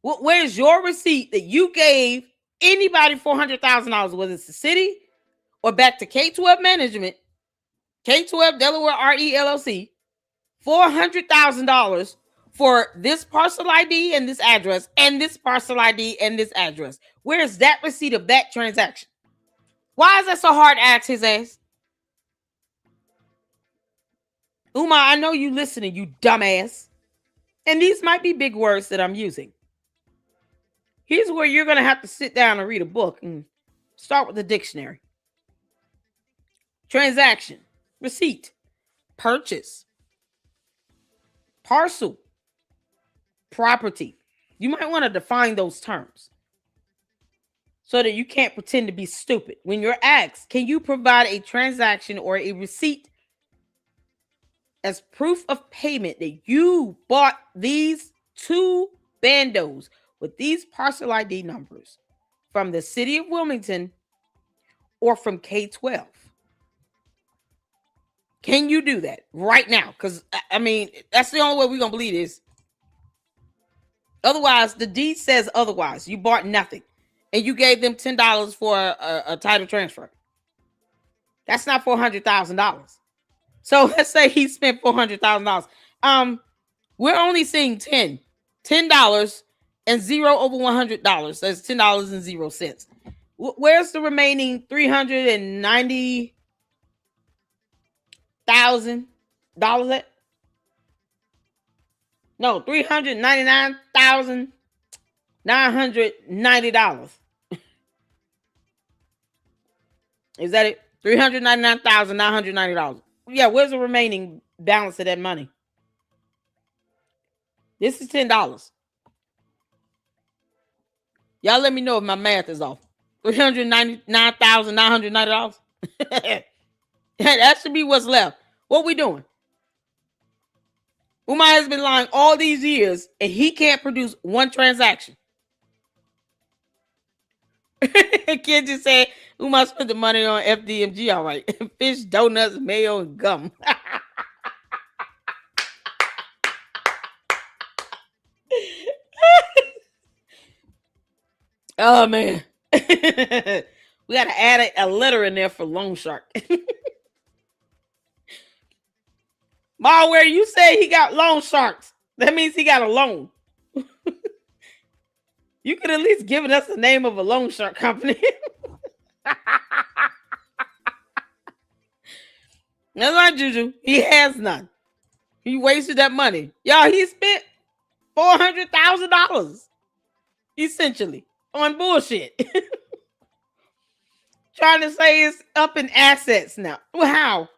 Where's your receipt that you gave anybody $400,000, whether it's the city or back to K-12 management, K-12 Delaware RE LLC, $400,000 for this parcel ID and this address and this parcel ID and this address? Where's that receipt of that transaction? Why is that so hard to ask his ass? Umar, I know you listening, you dumbass. And these might be big words that I'm using. Here's where you're going to have to sit down and read a book and start with the dictionary. Transaction, receipt, purchase, parcel, property. You might want to define those terms so that you can't pretend to be stupid. When you're asked, can you provide a transaction or a receipt as proof of payment that you bought these two bandos with these parcel ID numbers from the city of Wilmington or from K-12? Can you do that right now? Because, I mean, that's the only way we're going to believe this. Otherwise, the deed says otherwise. You bought nothing. And you gave them $10 for a title transfer. That's not $400,000. So let's say he spent $400,000. We're only seeing $10 and zero over $100. That's $10.00. Where's the remaining $390,000 at? No, $399,990. Is that it? $399,990. Yeah, where's the remaining balance of that money? This is $10. Y'all let me know if my math is off. $399,990. That should be what's left. What we doing? Umar has been lying all these years and he can't produce one transaction. Kid just said Umar spent the money on FDMG, all right. Fish, donuts, mayo, and gum. Oh, man. We got to add a letter in there for loan shark. Ma, where you say he got loan sharks, that means he got a loan. You could at least give us the name of a loan shark company. That's not Juju. He has none. He wasted that money. Y'all, he spent $400,000 essentially on bullshit. Trying to say it's up in assets now. Well, how?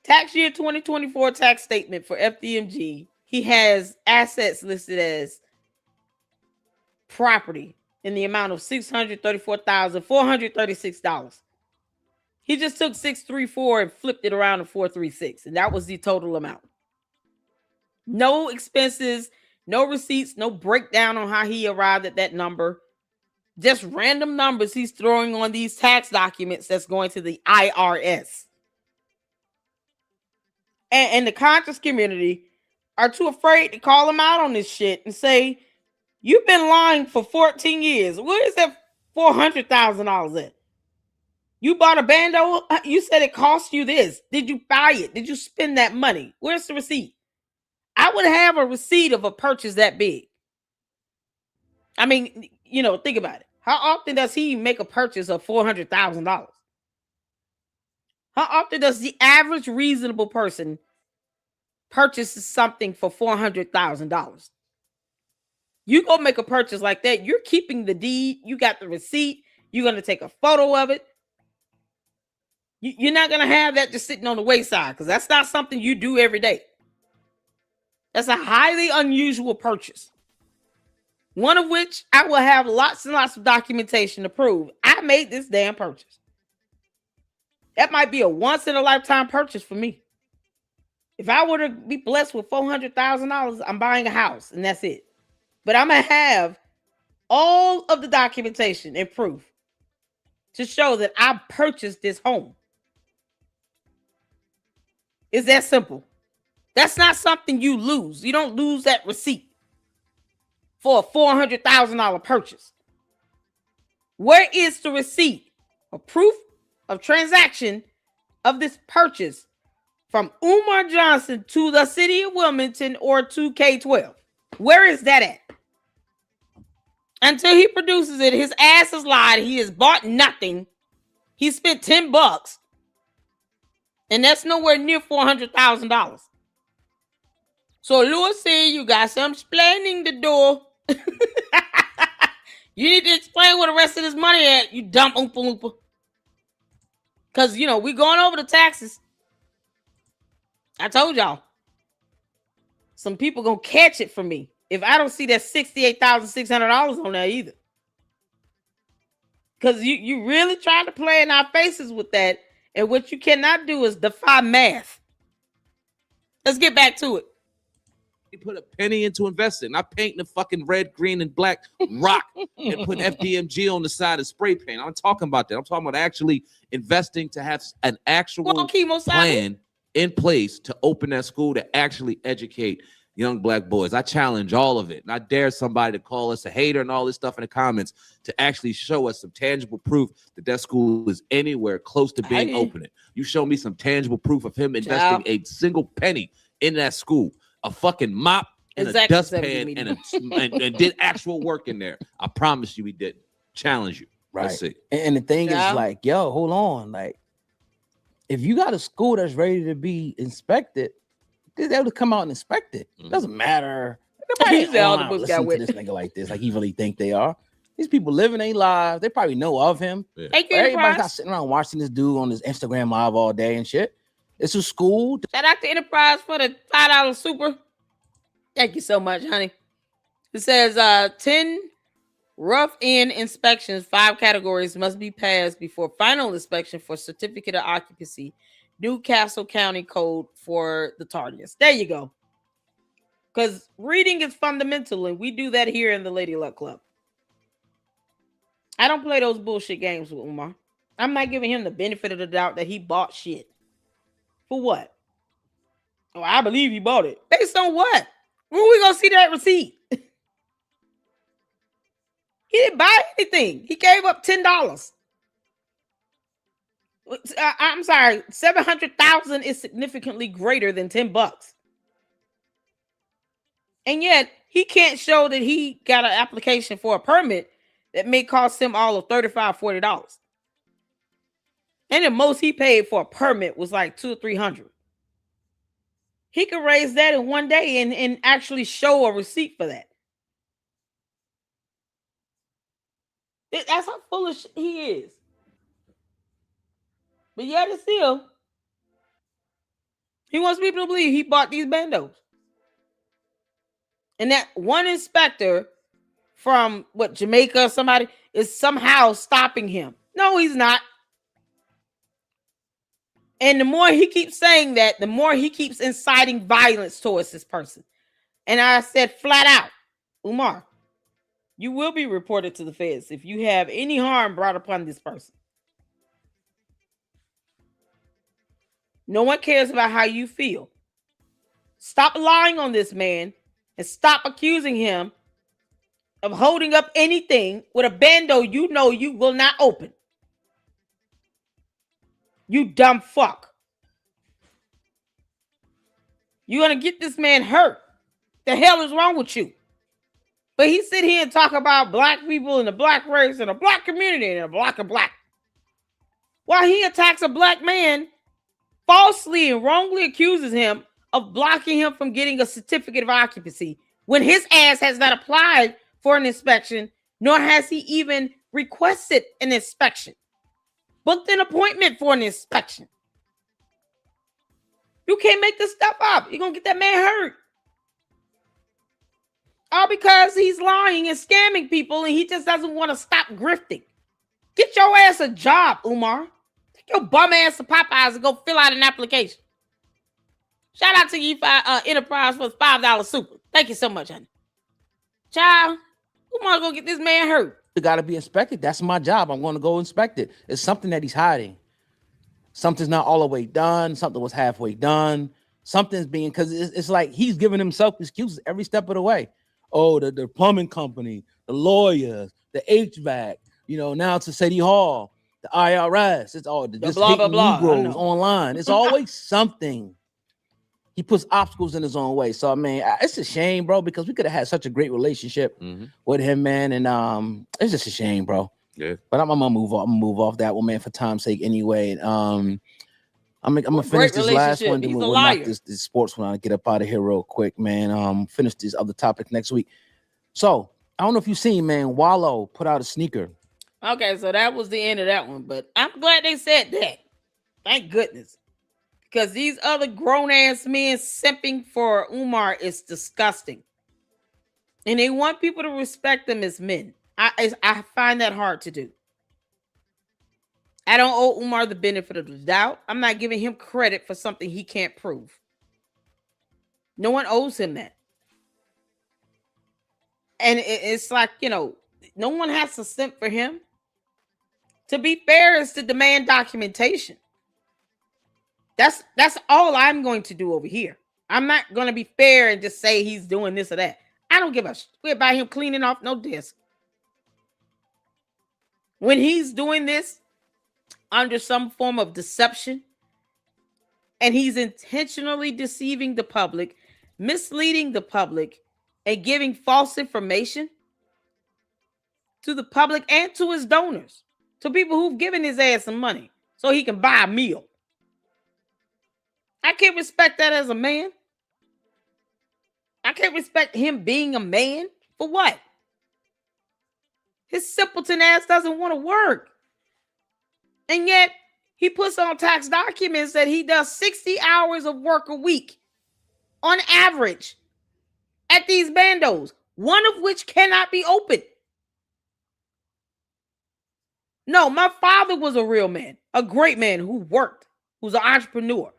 Tax year 2024 tax statement for FDMG. He has assets listed as property in the amount of $634,436. He just took 634 and flipped it around to 436, and that was the total amount. No expenses, no receipts, no breakdown on how he arrived at that number. Just random numbers he's throwing on these tax documents that's going to the IRS. And the conscious community are too afraid to call him out on this shit and say, you've been lying for 14 years. Where is that $400,000 at? You bought a bando. You said it cost you this. Did you buy it? Did you spend that money? Where's the receipt? I would have a receipt of a purchase that big. I mean, think about it. How often does he make a purchase of $400,000? How often does the average reasonable person purchase something for $400,000? You go make a purchase like that, you're keeping the deed. You got the receipt. You're going to take a photo of it. You're not going to have that just sitting on the wayside because that's not something you do every day. That's a highly unusual purchase. One of which I will have lots and lots of documentation to prove I made this damn purchase. That might be a once in a lifetime purchase for me. If I were to be blessed with $400,000, I'm buying a house and that's it. But I'm going to have all of the documentation and proof to show that I purchased this home. It's that simple. That's not something you lose. You don't lose that receipt for a $400,000 purchase. Where is the receipt or proof of transaction of this purchase from Umar Johnson to the city of Wilmington or to K-12? Where is that at? Until he produces it, his ass is lied. He has bought nothing. He spent $10. And that's nowhere near $400,000. So Lewis said you got some explaining to do. You need to explain where the rest of this money at, you dumb oompa loompa. Because, we going over the taxes. I told y'all. Some people going to catch it from me if I don't see that $68,600 on there either. Because you really trying to play in our faces with that. And what you cannot do is defy math. Let's get back to it. You put a penny into investing, not painting a fucking red, green, and black rock and put FDMG on the side of spray paint. I'm not talking about that. I'm talking about actually investing to have an actual plan in place to open that school to actually educate young black boys. I challenge all of it. And I dare somebody to call us a hater and all this stuff in the comments to actually show us some tangible proof that that school is anywhere close to being open. You show me some tangible proof of him investing a single penny in that school. A fucking mop and a dustpan and did actual work in there. I promise you he didn't. Challenge you. Right. Let's see. And the thing is like, yo, hold on. Like, if you got a school that's ready to be inspected, they're able to come out and inspect it. It doesn't matter. Listen to this nigga like this. Like, he really think they are. These people living their lives. They probably know of him. Yeah. Everybody's not sitting around watching this dude on his Instagram live all day and shit. It's a school. Shout out to Enterprise for the $5 super. Thank you so much, honey. It says 10 rough-in inspections, 5 categories must be passed before final inspection for certificate of occupancy. Newcastle County Code for the tardiness. There you go. Because reading is fundamental, and we do that here in the Lady Luck Club. I don't play those bullshit games with Umar. I'm not giving him the benefit of the doubt that he bought shit. For what? Oh, I believe he bought it. Based on what? When we gonna see that receipt? He didn't buy anything. He gave up $10. I'm sorry, 700,000 is significantly greater than $10. And yet he can't show that he got an application for a permit that may cost him all of $35, $40. And the most he paid for a permit was like $200 or $300. He could raise that in one day and actually show a receipt for that. That's how foolish he is. But yet it's still, he wants people to believe he bought these bandos. And that one inspector from Jamaica or somebody is somehow stopping him. No, he's not. And the more he keeps saying that, the more he keeps inciting violence towards this person. And I said flat out, Umar, you will be reported to the feds if you have any harm brought upon this person. No one cares about how you feel. Stop lying on this man and stop accusing him of holding up anything with a bando you know you will not open. You dumb fuck. You're going to get this man hurt. The hell is wrong with you? But he sit here and talk about black people and the black race and the black community and the black and black. While he attacks a black man, falsely and wrongly accuses him of blocking him from getting a certificate of occupancy when his ass has not applied for an inspection, nor has he even requested an inspection. Booked an appointment for an inspection. You can't make this stuff up. You're going to get that man hurt. All because he's lying and scamming people and he just doesn't want to stop grifting. Get your ass a job, Umar. Take your bum ass to Popeyes and go fill out an application. Shout out to E5 Enterprise for the $5 super. Thank you so much, honey. Child, Umar gonna get this man hurt. It got to be inspected. That's my job. I'm going to go inspect it. It's something that he's hiding. Something's not all the way done. Something was halfway done. Something's being, because it's like he's giving himself excuses every step of the way. Oh, the plumbing company, the lawyers, the HVAC, now it's the City Hall, the IRS. It's all the blah, blah, blah. Negroes online. It's always something. He puts obstacles in his own way. So, I mean, it's a shame, bro, because we could have had such a great relationship with him, man. And it's just a shame, bro. Yeah. But I'm gonna move off that one, man, for time's sake anyway. I'm gonna finish this last one. Then we'll knock this sports one. I'll get up out of here real quick, man. Finish this other topic next week. So I don't know if you've seen, man, Wallow put out a sneaker. Okay, so that was the end of that one. But I'm glad they said that. Thank goodness. Because these other grown-ass men simping for Umar is disgusting. And they want people to respect them as men. I find that hard to do. I don't owe Umar the benefit of the doubt. I'm not giving him credit for something he can't prove. No one owes him that. And it's like, no one has to simp for him. To be fair is to demand documentation. That's all I'm going to do over here. I'm not going to be fair and just say he's doing this or that. I don't give a shit about him cleaning off no desk. When he's doing this under some form of deception and he's intentionally deceiving the public, misleading the public, and giving false information to the public and to his donors, to people who've given his ass some money so he can buy a meal. I can't respect that as a man. I can't respect him being a man. For what? His simpleton ass doesn't want to work. And yet, he puts on tax documents that he does 60 hours of work a week on average at these bandos, one of which cannot be opened. No, my father was a real man, a great man who worked, who's an entrepreneur,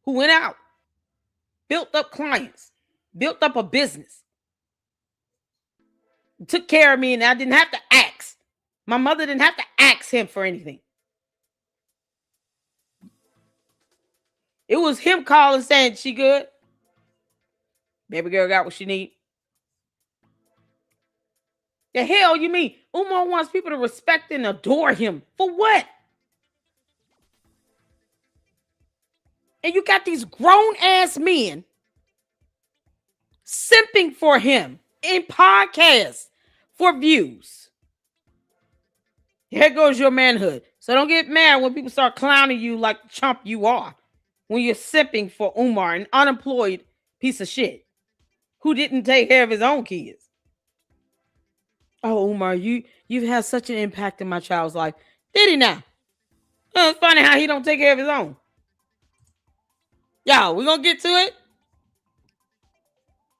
who went out, built up clients, built up a business, took care of me, and I didn't have to ask. My mother didn't have to ask him for anything. It was him calling saying, she good? Baby girl got what she need. The hell you mean? Umar wants people to respect and adore him. For what? And you got these grown-ass men simping for him in podcasts for views. Here goes your manhood. So don't get mad when people start clowning you like the chump you are when you're simping for Umar, an unemployed piece of shit who didn't take care of his own kids. Oh, Umar, you've had such an impact in my child's life. Did he now? Oh, it's funny how he don't take care of his own. Y'all, we're going to get to it.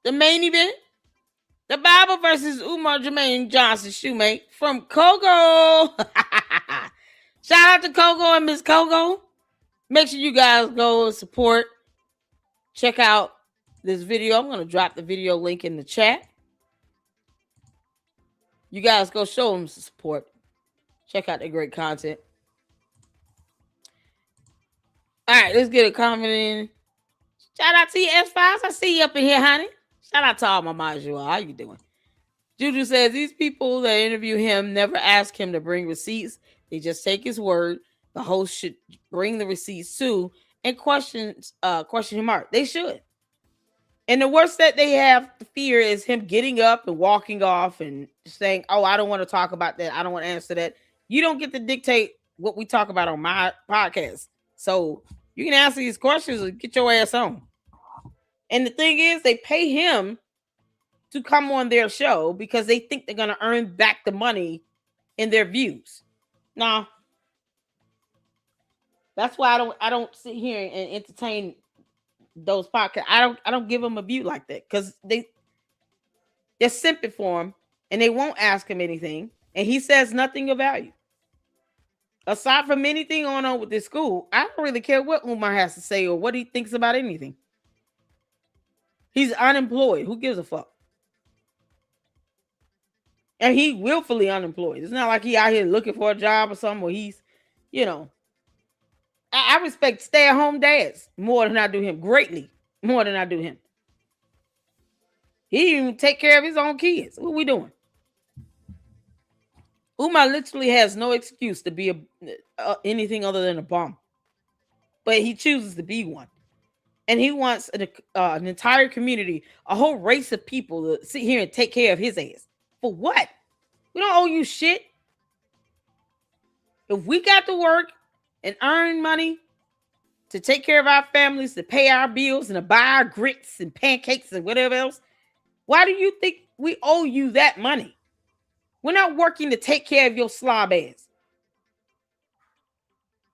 The main event. The Bible versus Umar Jermaine Johnson shoemate from Kogo. Shout out to Kogo and Miss Kogo. Make sure you guys go and support. Check out this video. I'm going to drop the video link in the chat. You guys go show them some support. Check out the great content. All right, let's get a comment in. Shout out to you, S5s. I see you up in here, honey. Shout out to all my Majua. How you doing? Juju says these people that interview him never ask him to bring receipts. They just take his word. The host should bring the receipts too and question mark. They should. And the worst that they have to fear is him getting up and walking off and saying, "Oh, I don't want to talk about that. I don't want to answer that." You don't get to dictate what we talk about on my podcast. So you can answer these questions and get your ass on. And the thing is, they pay him to come on their show because they think they're going to earn back the money in their views. Nah. That's why I don't sit here and entertain those podcasts. I don't give them a view like that because they're simping for him and they won't ask him anything, and he says nothing of value. Aside from anything going on with this school, I don't really care what Umar has to say or what he thinks about anything. He's unemployed. Who gives a fuck? And he willfully unemployed. It's not like he out here looking for a job or something where he's, I respect stay-at-home dads more than I do him. Greatly more than I do him. He even take care of his own kids. What are we doing? Umar literally has no excuse to be anything other than a bum. But he chooses to be one. And he wants an entire community, a whole race of people to sit here and take care of his ass. For what? We don't owe you shit. If we got to work and earn money to take care of our families, to pay our bills, and to buy our grits and pancakes and whatever else, why do you think we owe you that money? We're not working to take care of your slob ass.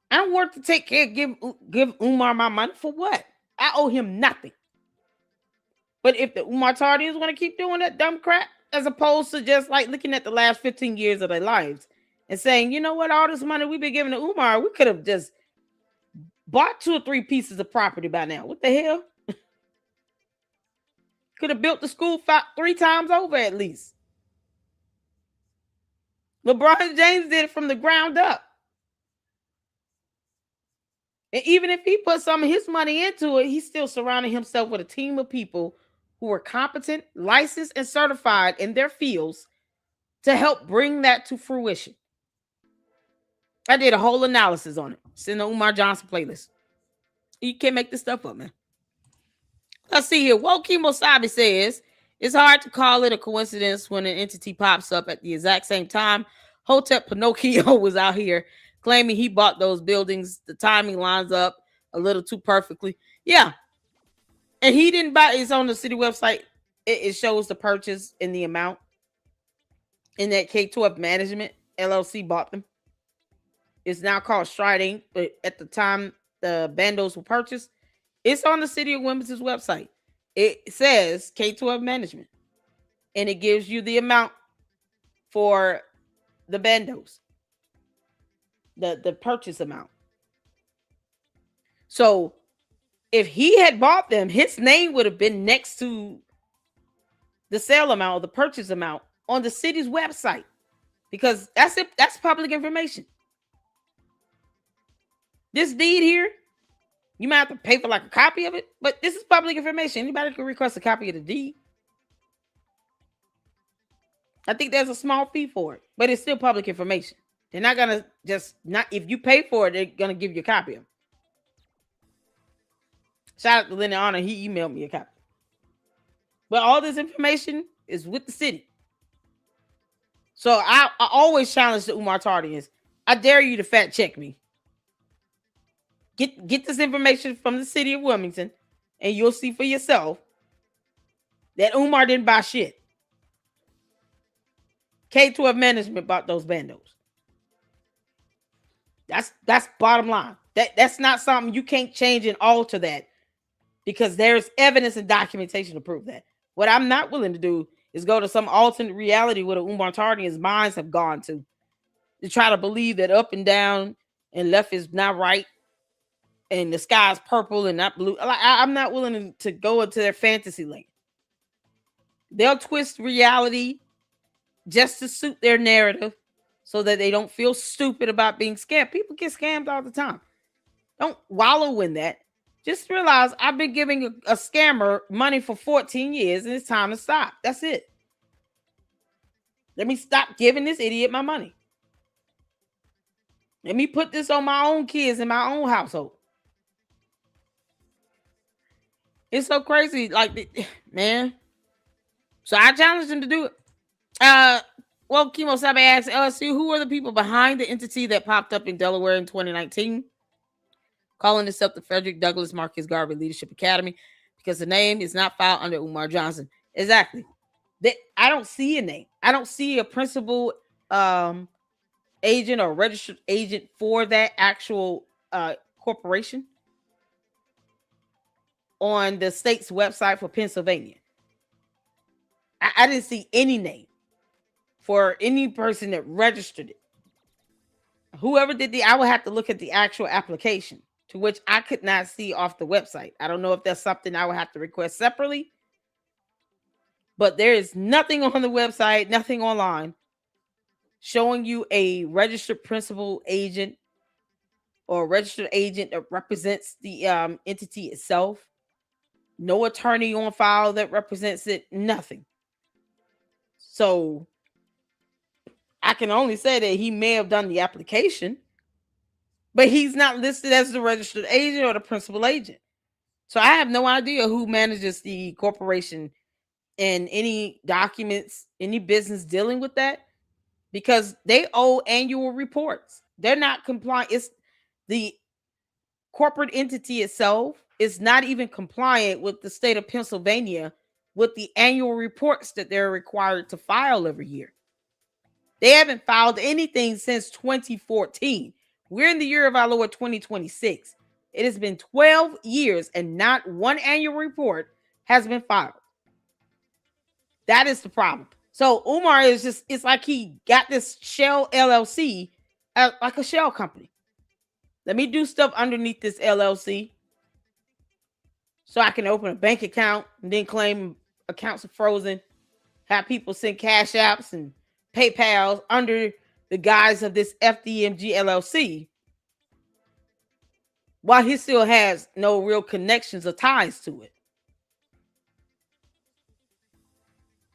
I don't work to take care, give Umar my money for what? I owe him nothing. But if the Umar Tardians want to keep doing that dumb crap, as opposed to just like looking at the last 15 years of their lives and saying, you know what, all this money we've been giving to Umar, we could have just bought 2 or 3 pieces of property by now. What the hell? Could have built the school 3 times over at least. LeBron James did it from the ground up. And even if he put some of his money into it, he's still surrounding himself with a team of people who are competent, licensed, and certified in their fields to help bring that to fruition. I did a whole analysis on it. It's in the Umar Johnson playlist. You can't make this stuff up, man. Let's see here. Woki Mosabi says, it's hard to call it a coincidence when an entity pops up at the exact same time. Hotep Pinocchio was out here claiming he bought those buildings. The timing lines up a little too perfectly. Yeah. And he didn't buy it. It's on the city website. It shows the purchase and the amount. And that K12 Management LLC bought them. It's now called Stride Inc. But at the time the bandos were purchased, it's on the city of Wilmington's website. It says K12 Management. And it gives you the amount for the bandos. The purchase amount. So if he had bought them, his name would have been next to the sale amount or the purchase amount on the city's website. Because that's it. That's public information. This deed here, you might have to pay for like a copy of it, but this is public information. Anybody can request a copy of the deed. I think there's a small fee for it, but it's still public information. They're not going to if you pay for it, they're going to give you a copy of it. Shout out to Lenny Honor. He emailed me a copy. But all this information is with the city. So I always challenge the Umar Tardians. I dare you to fact check me. Get this information from the city of Wilmington, and you'll see for yourself that Umar didn't buy shit. K12 Management bought those bandos. That's bottom line. That's not something you can't change and alter that because there's evidence and documentation to prove that. What I'm not willing to do is go to some alternate reality where the Umar Tardian's minds have gone to try to believe that up and down and left is not right and the sky is purple and not blue. I'm not willing to go into their fantasy land. They'll twist reality just to suit their narrative so that they don't feel stupid about being scammed. People get scammed all the time. Don't wallow in that. Just realize I've been giving a scammer money for 14 years and it's time to stop. That's it. Let me stop giving this idiot my money. Let me put this on my own kids in my own household. It's so crazy. Like, man. So I challenged him to do it. Well, Kimo Sabe asked LSU, who are the people behind the entity that popped up in Delaware in 2019, calling itself the Frederick Douglass Marcus Garvey Leadership Academy, because the name is not filed under Umar Johnson. Exactly. I don't see a name. I don't see a principal agent or registered agent for that actual corporation on the state's website for Pennsylvania. I didn't see any name for any person that registered it. Whoever did I would have to look at the actual application, to which I could not see off the website. I don't know if that's something I would have to request separately, but there is nothing on the website, nothing online showing you a registered principal agent or a registered agent that represents the entity itself. No attorney on file that represents it, nothing. So I can only say that he may have done the application, but he's not listed as the registered agent or the principal agent. So I have no idea who manages the corporation and any documents, any business dealing with that, because they owe annual reports. They're not compliant. It's the corporate entity itself is not even compliant with the state of Pennsylvania with the annual reports that they're required to file every year. They haven't filed anything since 2014. We're in the year of our Lord 2026. It has been 12 years and not one annual report has been filed. That is the problem. So Umar is just, it's like he got this shell LLC, like a shell company. Let me do stuff underneath this LLC so I can open a bank account and then claim accounts are frozen, have people send cash apps and PayPals under the guise of this FDMG LLC, while he still has no real connections or ties to it.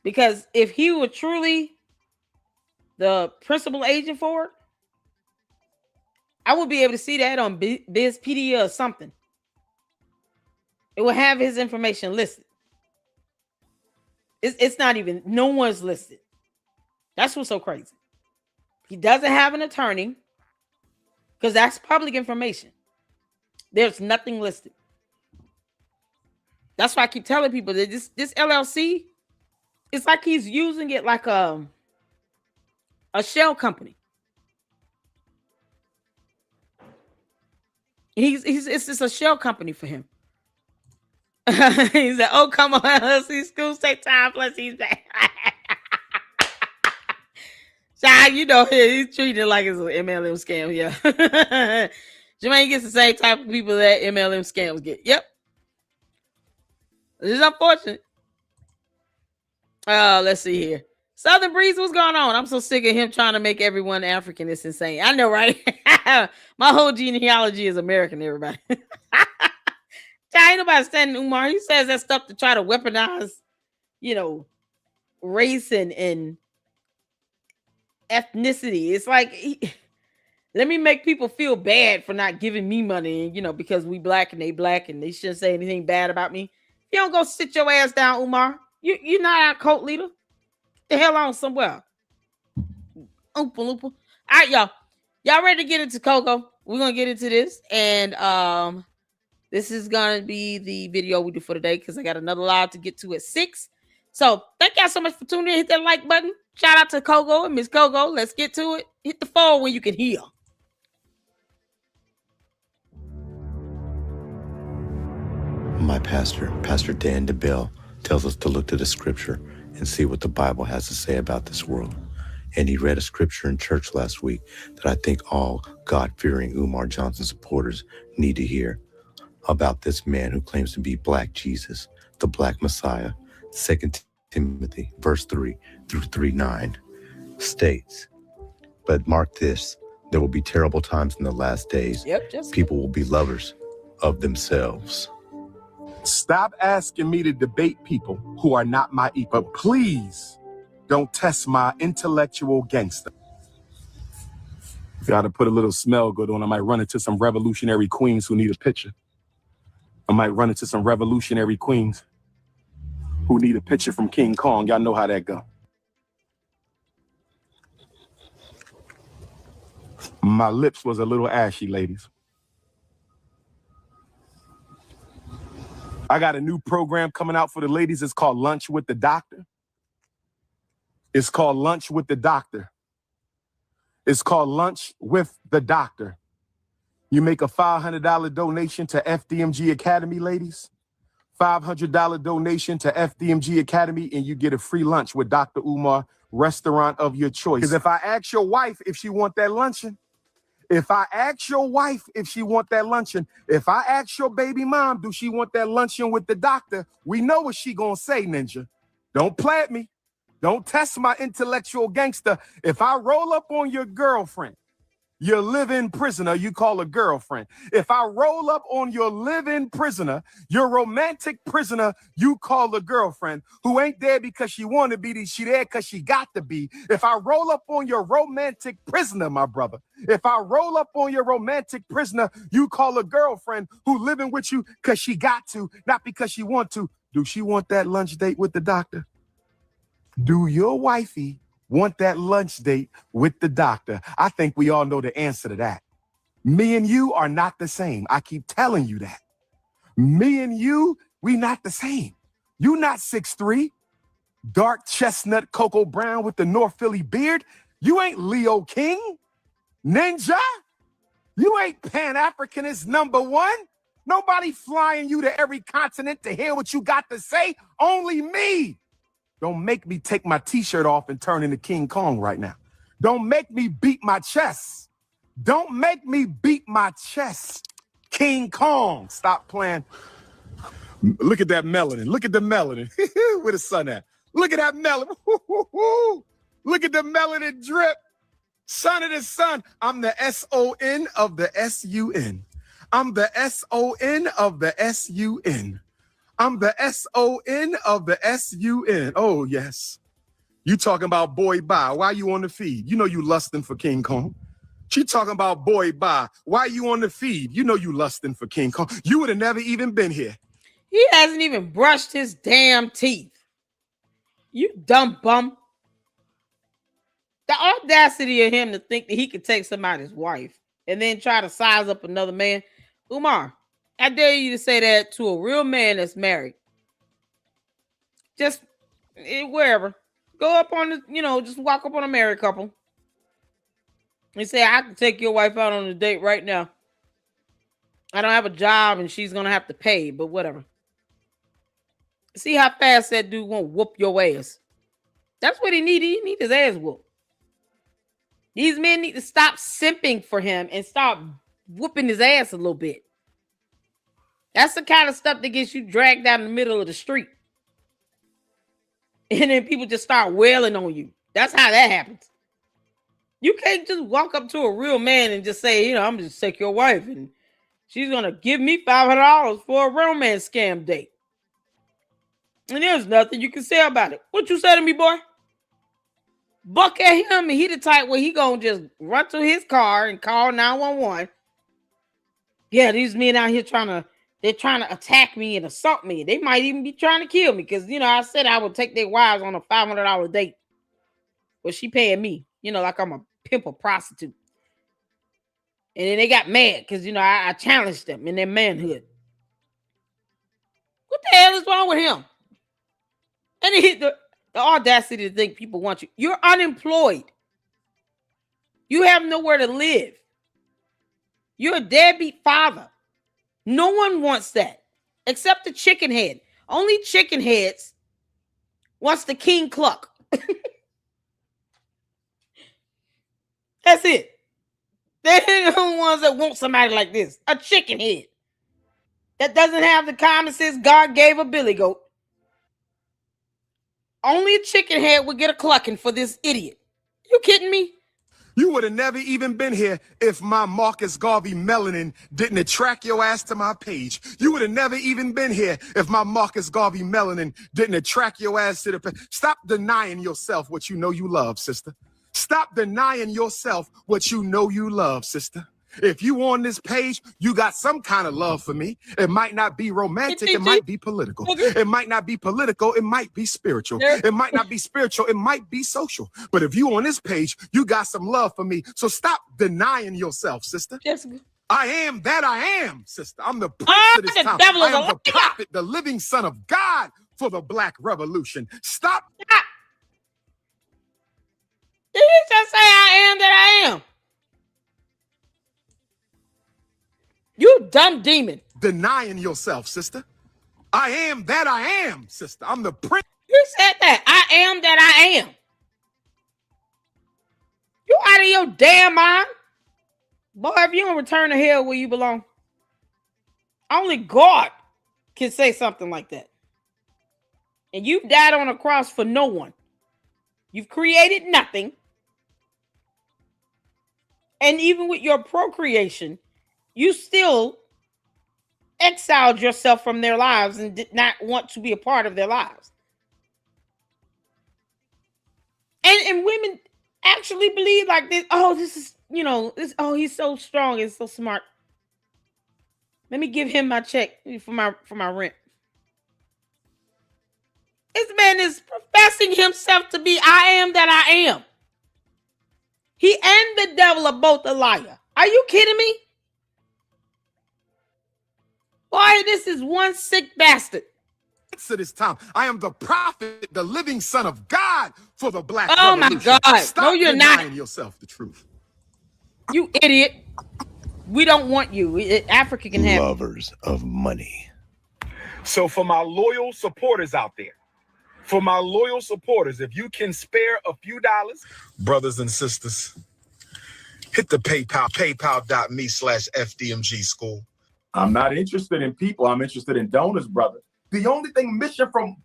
Because if he were truly the principal agent for it, I would be able to see that on BizPedia or something. It will have his information listed. It's not even, no one's listed. That's what's so crazy. He doesn't have an attorney because that's public information. There's nothing listed. That's why I keep telling people that this LLC, it's like he's using it like a shell company. It's just a shell company for him. He said, "Oh, come on, let's see, schools take time, plus he's back." Child, you know, he's treating it like it's an MLM scam. Yeah. Jermaine gets the same type of people that MLM scams get. Yep. This is unfortunate. Let's see here. Southern Breeze, what's going on? I'm so sick of him trying to make everyone African. It's insane. I know, right? My whole genealogy is American, everybody. Ain't nobody standing Umar. He says that stuff to try to weaponize, race and ethnicity. It's like, let me make people feel bad for not giving me money, because we black and they shouldn't say anything bad about me. You don't go sit your ass down, Umar. You're not our cult leader. Get the hell on somewhere. Oompa loompa. All right, y'all. Y'all ready to get into Coco? We're gonna get into this, and this is gonna be the video we do for today because I got another live to get to at 6. So thank y'all so much for tuning in. Hit that like button. Shout out to Coco and Miss Coco. Let's get to it. Hit the phone when you can hear. My pastor, Pastor Dan DeBell, tells us to look to the scripture and see what the Bible has to say about this world. And he read a scripture in church last week that I think all God-fearing Umar Johnson supporters need to hear about this man who claims to be Black Jesus, the Black Messiah. 2 Timothy, verse 3 through 3:9 states, "But mark this, there will be terrible times in the last days. People will be lovers of themselves." Stop asking me to debate people who are not my equal. But please don't test my intellectual gangster. Gotta put a little smell good on. I might run into some revolutionary queens who need a picture. I might run into some revolutionary queens who need a picture from King Kong. Y'all know how that go. My lips was a little ashy, ladies. I got a new program coming out for the ladies. It's called Lunch with the Doctor. It's called Lunch with the Doctor. It's called Lunch with the Doctor. You make a $500 donation to FDMG Academy, ladies. $500 donation to FDMG Academy, and you get a free lunch with Dr. Umar, restaurant of your choice. Because if I ask your wife if she want that luncheon, if I ask your wife if she want that luncheon, if I ask your baby mom, do she want that luncheon with the doctor, we know what she gonna say, Ninja. Don't play at me. Don't test my intellectual gangster. If I roll up on your girlfriend, your live-in prisoner, you call a girlfriend. If I roll up on your live-in prisoner, your romantic prisoner, you call a girlfriend, who ain't there because she want to be, she there because she got to be. If I roll up on your romantic prisoner, my brother, if I roll up on your romantic prisoner, you call a girlfriend who living with you because she got to, not because she want to. Do she want that lunch date with the doctor? Do your wifey want that lunch date with the doctor? I think we all know the answer to that. Me and you are not the same. I keep telling you that. Me and you, we not the same. You not 6'3", dark chestnut cocoa brown with the North Philly beard. You ain't Leo King. Ninja. You ain't Pan-Africanist #1. Nobody flying you to every continent to hear what you got to say. Only me. Don't make me take my t-shirt off and turn into King Kong right now. Don't make me beat my chest. Don't make me beat my chest. King Kong. Stop playing. Look at that melanin. Look at the melanin. Where the sun at? Look at that melanin. Look at the melanin drip. Son of the sun. I'm the S-O-N of the S-U-N. I'm the S-O-N of the S-U-N. I'm the S-O-N of the S-U-N. Oh, yes. You talking about boy bye. Why you on the feed? You know you lusting for King Kong. She talking about boy bye. Why you on the feed? You know you lusting for King Kong. You would have never even been here. He hasn't even brushed his damn teeth. You dumb bum. The audacity of him to think that he could take somebody's wife and then try to size up another man. Umar, I dare you to say that to a real man that's married. Just wherever. Go up on the, just walk up on a married couple and say, I can take your wife out on a date right now. I don't have a job and she's going to have to pay, but whatever. See how fast that dude won't whoop your ass. That's what he needed. He need his ass whooped. These men need to stop simping for him and start whooping his ass a little bit. That's the kind of stuff that gets you dragged down in the middle of the street. And then people just start wailing on you. That's how that happens. You can't just walk up to a real man and just say, I'm just take your wife and she's going to give me $500 for a romance scam date. And there's nothing you can say about it. What you say to me, boy? Buck at him and he the type where he going to just run to his car and call 911. Yeah, these men out here they're trying to attack me and assault me. They might even be trying to kill me because, I said I would take their wives on a $500 date. But she paying me, like I'm a pimp or prostitute. And then they got mad because, I challenged them in their manhood. What the hell is wrong with him? And the audacity to think people want you. You're unemployed. You have nowhere to live. You're a deadbeat father. No one wants that except the chicken head. Only chicken heads wants the king cluck. That's it. They're the ones that want somebody like this. A chicken head that doesn't have the common sense God gave a billy goat. Only a chicken head would get a clucking for this idiot. You kidding me? You would have never even been here if my Marcus Garvey melanin didn't attract your ass to my page. You would have never even been here if my Marcus Garvey melanin didn't attract your ass to the page. Stop denying yourself what you know you love, sister. Stop denying yourself what you know you love, sister. If you on this page, you got some kind of love for me. It might not be romantic, it might be political. It might not be political, it might be spiritual. It might not be spiritual, it might be social. But if you on this page, you got some love for me. So stop denying yourself, sister. Jessica. I am that I am, sister. I'm the prince of this the time. devil is I am a the liar. prophet, the living son of God for the Black Revolution. Stop. Did he just say I am that I am? You dumb demon. Denying yourself, sister. I am that I am, sister. I'm the prince. You said that. I am that I am. You out of your damn mind? Boy, if you don't return to hell where you belong. Only God can say something like that. And you've died on a cross for no one. You've created nothing. And even with your procreation, you still exiled yourself from their lives and did not want to be a part of their lives. And women actually believe like this. Oh, this is, oh, he's so strong and so smart. Let me give him my check for my rent. This man is professing himself to be I am that I am. He and the devil are both a liar. Are you kidding me? Boy, this is one sick bastard. Of this time. I am the prophet, the living son of God for the Black Oh Revolution. my God. Stop No, you're denying not. yourself the truth. You idiot. We don't want you. Africa can have Lovers of money. So for my loyal supporters out there, if you can spare a few dollars, brothers and sisters, hit the paypal.me/FDMG school. I'm not interested in people. I'm interested in donors, brother. The only thing missing from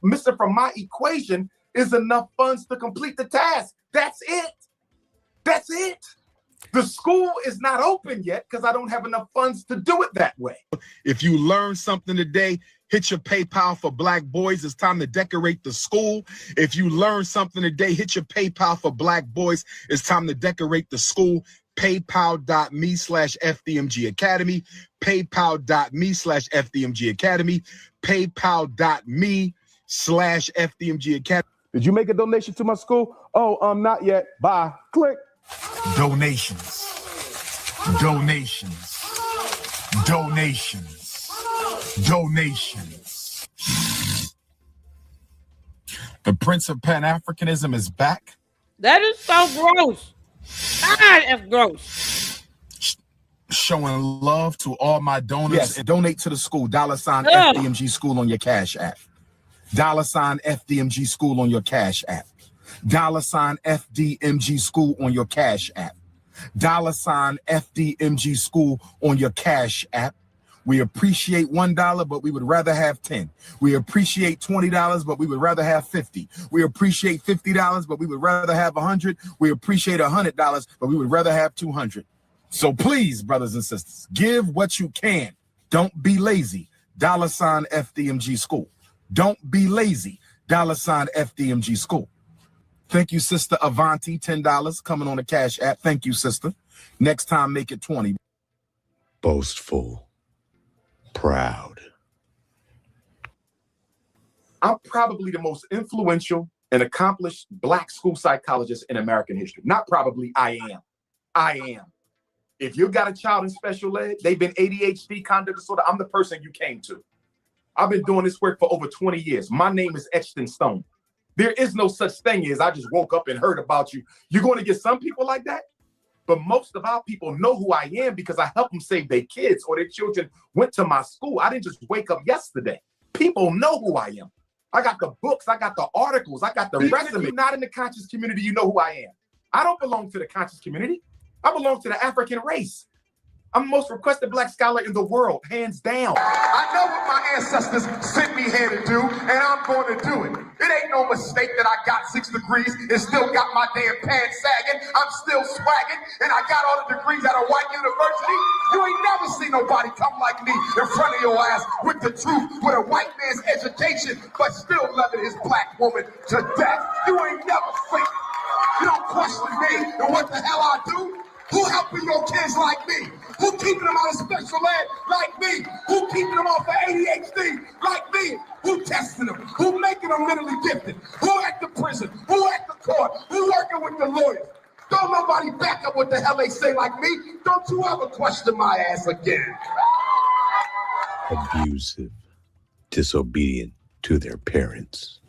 my equation is enough funds to complete the task. That's it. That's it. The school is not open yet because I don't have enough funds to do it that way. If you learned something today, hit your PayPal for Black boys. It's time to decorate the school. If you learned something today, hit your PayPal for Black boys. It's time to decorate the school. PayPal.me/FDMG Academy. PayPal.me/FDMG Academy. PayPal.me/FDMG Academy. Did you make a donation to my school? Oh, not yet. Bye. Click. Donations. The Prince of Pan-Africanism is back. That is so gross. God, that's gross. Showing love to all my donors. Yes, and donate to the school. $FDMG school on your Cash App. $FDMG school on your Cash App. $FDMG school on your Cash App. $FDMG school on your Cash App. We appreciate $1, but we would rather have 10. We appreciate $20, but we would rather have 50. We appreciate $50, but we would rather have 100. We appreciate $100, but we would rather have 200. So please, brothers and sisters, give what you can. Don't be lazy. $FDMG school. Don't be lazy. $FDMG school. Thank you, Sister Avanti, $10 coming on the Cash App. Thank you, sister. Next time, make it 20. Boastful. Proud. I'm probably the most influential and accomplished Black school psychologist in American history. Not probably, I am. I am. If you got a child in special ed, they've been ADHD, conduct disorder, I'm the person you came to. I've been doing this work for over 20 years. My name is etched in stone. There is no such thing as I just woke up and heard about you. You're going to get some people like that, but most of our people know who I am because I help them save their kids or their children went to my school. I didn't just wake up yesterday. People know who I am. I got the books, I got the articles, I got the resume. If you're not in the conscious community, you know who I am. I don't belong to the conscious community. I belong to the African race. I'm the most requested Black scholar in the world, hands down. I know what my ancestors sent me here to do, and I'm going to do it. It ain't no mistake that I got 6 degrees and still got my damn pants sagging. I'm still swagging, and I got all the degrees at a white university. You ain't never seen nobody come like me in front of your ass with the truth, with a white man's education, but still loving his Black woman to death. You ain't never seen it. You don't question me and what the hell I do. Who helping your kids like me? Who keeping them out of special ed like me? Who keeping them off of ADHD like me? Who testing them? Who making them mentally gifted? Who at the prison? Who at the court? Who working with the lawyers? Don't nobody back up what the hell they say like me. Don't you ever question my ass again. Abusive, disobedient to their parents.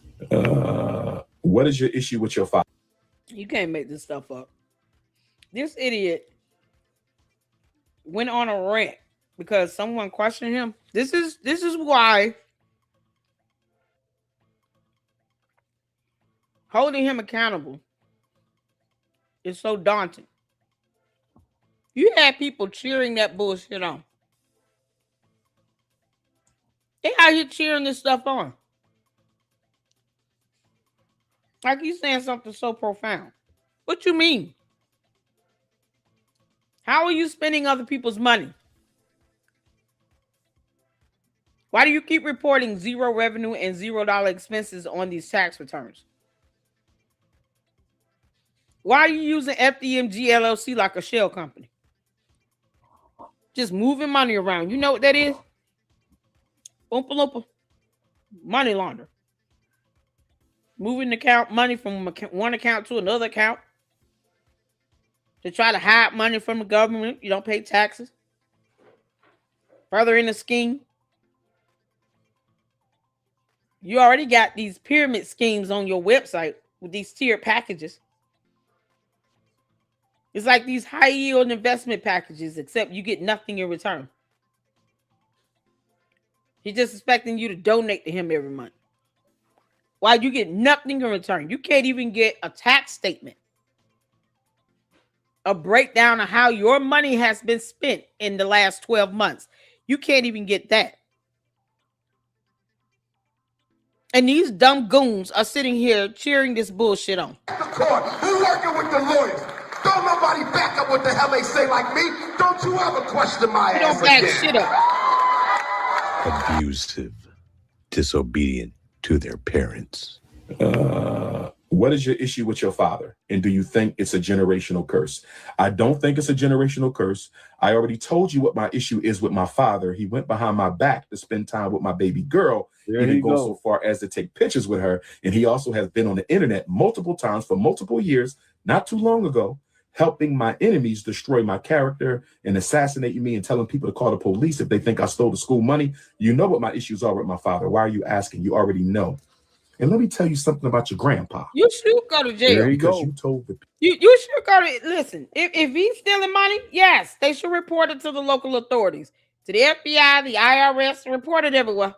What is your issue with your father? You can't make this stuff up. This idiot went on a rant because someone questioned him. This is why holding him accountable is so daunting. You had people cheering that bullshit on. They out here cheering this stuff on. Like you saying something so profound. What you mean? How are you spending other people's money? Why do you keep reporting zero revenue and $0 expenses on these tax returns? Why are you using FDMG LLC like a shell company? Just moving money around. You know what that is? Oompa loompa. Money launder. Moving account money from one account to another account to try to hide money from the government. You don't pay taxes. Further in the scheme, you already got these pyramid schemes on your website with these tiered packages. It's like these high yield investment packages, except you get nothing in return. He's just expecting you to donate to him every month. Why you get nothing in return? You can't even get a tax statement, a breakdown of how your money has been spent in the last 12 months. You can't even get that. And these dumb goons are sitting here cheering this bullshit on. The court, who working with the lawyers? Don't nobody back up what the hell they say like me. Don't you ever question my You ass don't back again. shit up. Abusive, disobedient to their parents. What is your issue with your father? And do you think it's a generational curse? I don't think it's a generational curse. I already told you what my issue is with my father. He went behind my back to spend time with my baby girl. There He you didn't go go. so far as to take pictures with her. And he also has been on the internet multiple times for multiple years, not too long ago, helping my enemies destroy my character and assassinating me and telling people to call the police if they think I stole the school money. You know what my issues are with my father. Why are you asking? You already know. And let me tell you something about your grandpa. You should go to jail. There you Because go. you told the You should go to, listen, if he's stealing money, yes, they should report it to the local authorities, to the FBI, the IRS, report it everywhere.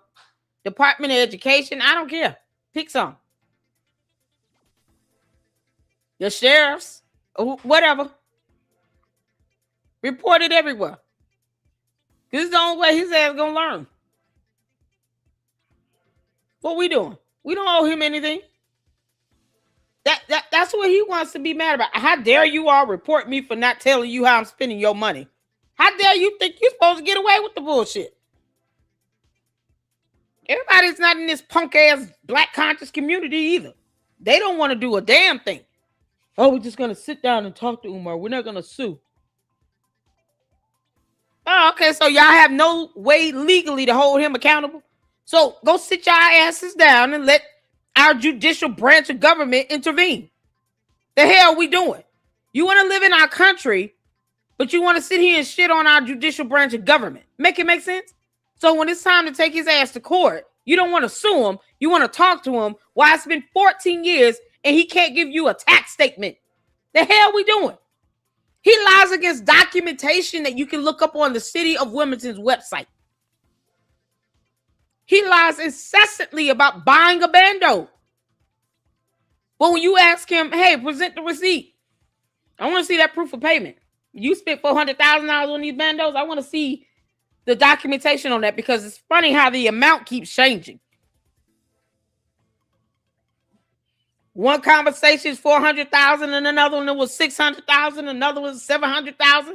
Department of Education, I don't care. Pick some. The sheriffs, whatever. Report it everywhere. This is the only way his ass gonna learn. What we doing? We don't owe him anything. That's what he wants to be mad about. How dare you all report me for not telling you how I'm spending your money? How dare you think you're supposed to get away with the bullshit? Everybody's not in this punk ass black conscious community either. They don't want to do a damn thing. Oh, we're just gonna sit down and talk to Umar. We're not gonna sue. Oh, okay. So y'all have no way legally to hold him accountable. So go sit your asses down and let our judicial branch of government intervene. The hell we doing? You want to live in our country, but you want to sit here and shit on our judicial branch of government. Make it make sense? So when it's time to take his ass to court, you don't want to sue him. You want to talk to him. Why it's been 14 years and he can't give you a tax statement. The hell we doing? He lies against documentation that you can look up on the City of Wilmington's website. He lies incessantly about buying a bando. But when you ask him, hey, present the receipt, I want to see that proof of payment. You spent $400,000 on these bandos. I want to see the documentation on that, because it's funny how the amount keeps changing. One conversation is $400,000, and another one was $600,000, another was $700,000.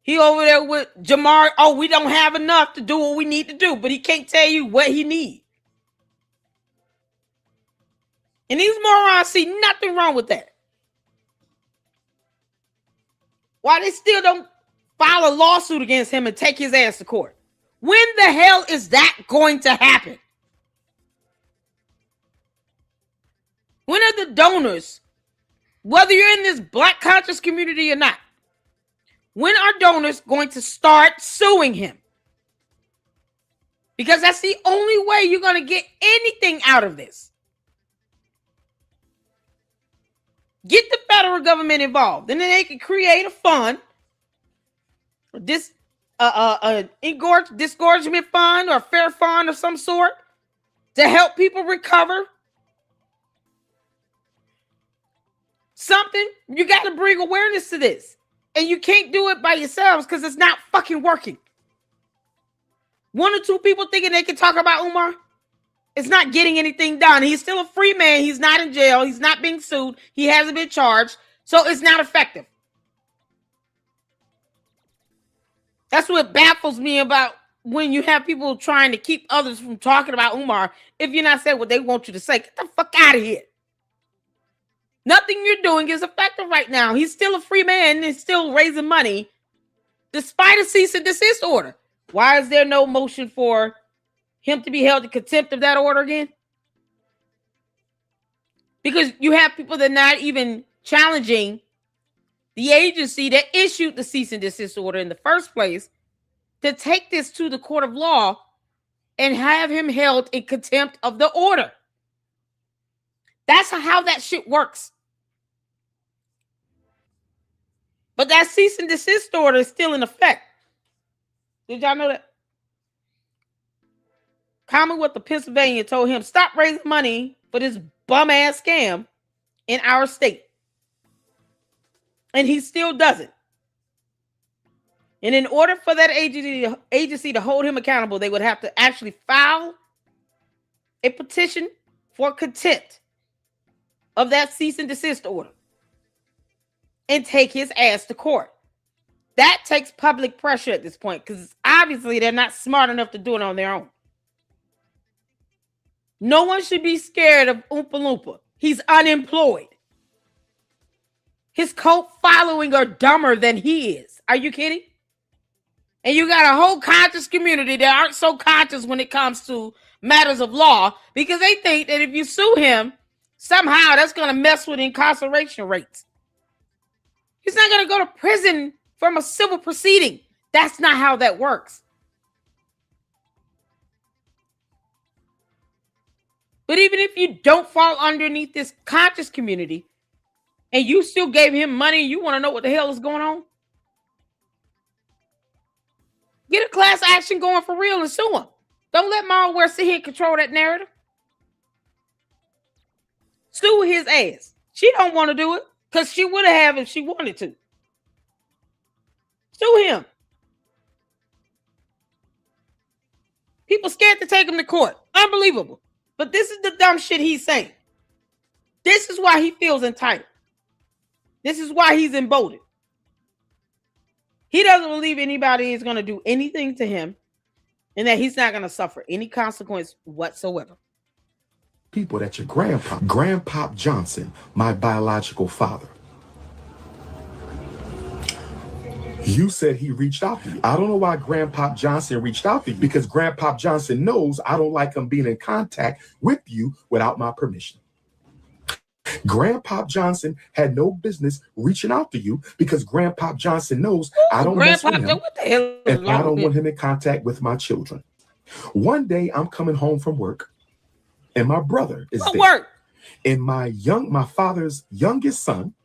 He over there with Jamar. Oh, we don't have enough to do what we need to do, but he can't tell you what he needs. And these morons see nothing wrong with that. Why they still don't file a lawsuit against him and take his ass to court? When the hell is that going to happen? When are the donors, whether you're in this Black conscious community or not, when are donors going to start suing him? Because that's the only way you're going to get anything out of this. Get the federal government involved, and then they can create a fund, disgorgement fund or fair fund of some sort to help people recover. Something, you got to bring awareness to this. And you can't do it by yourselves because it's not fucking working. One or two people thinking they can talk about Umar, it's not getting anything done. He's still a free man. He's not in jail. He's not being sued. He hasn't been charged. So it's not effective. That's what baffles me about when you have people trying to keep others from talking about Umar. If you're not saying what they want you to say, get the fuck out of here. Nothing you're doing is effective right now. He's still a free man and still raising money despite a cease and desist order. Why is there no motion for him to be held in contempt of that order again? Because you have people that are not even challenging the agency that issued the cease and desist order in the first place to take this to the court of law and have him held in contempt of the order. That's how that shit works. But that cease and desist order is still in effect. Did y'all know that? Commonwealth of Pennsylvania told him, stop raising money for this bum-ass scam in our state. And he still doesn't. And in order for that agency to hold him accountable, they would have to actually file a petition for contempt of that cease and desist order and take his ass to court. That takes public pressure at this point because obviously they're not smart enough to do it on their own. No one should be scared of Oompa Loompa. He's unemployed. His cult following are dumber than he is. Are you kidding? And you got a whole conscious community that aren't so conscious when it comes to matters of law because they think that if you sue him, somehow that's going to mess with incarceration rates. He's not going to go to prison from a civil proceeding. That's not how that works. But even if you don't fall underneath this conscious community and you still gave him money and you want to know what the hell is going on, get a class action going for real and sue him. Don't let malware sit here and control that narrative. Sue his ass. She don't want to do it because she would have if she wanted to. Sue him. People scared to take him to court. Unbelievable. But this is the dumb shit he's saying. This is why he feels entitled. This is why he's emboldened. He doesn't believe anybody is going to do anything to him and that he's not going to suffer any consequence whatsoever. People that your Grandpop Johnson, my biological father. You said he reached out to you. I don't know why Grandpop Johnson reached out to you because Grandpop Johnson knows I don't like him being in contact with you without my permission. Grandpop Johnson had no business reaching out to you because Grandpop Johnson knows I don't mess with him what the hell and I don't want him in contact with my children. One day I'm coming home from work and my brother is there. Work. And my father's youngest son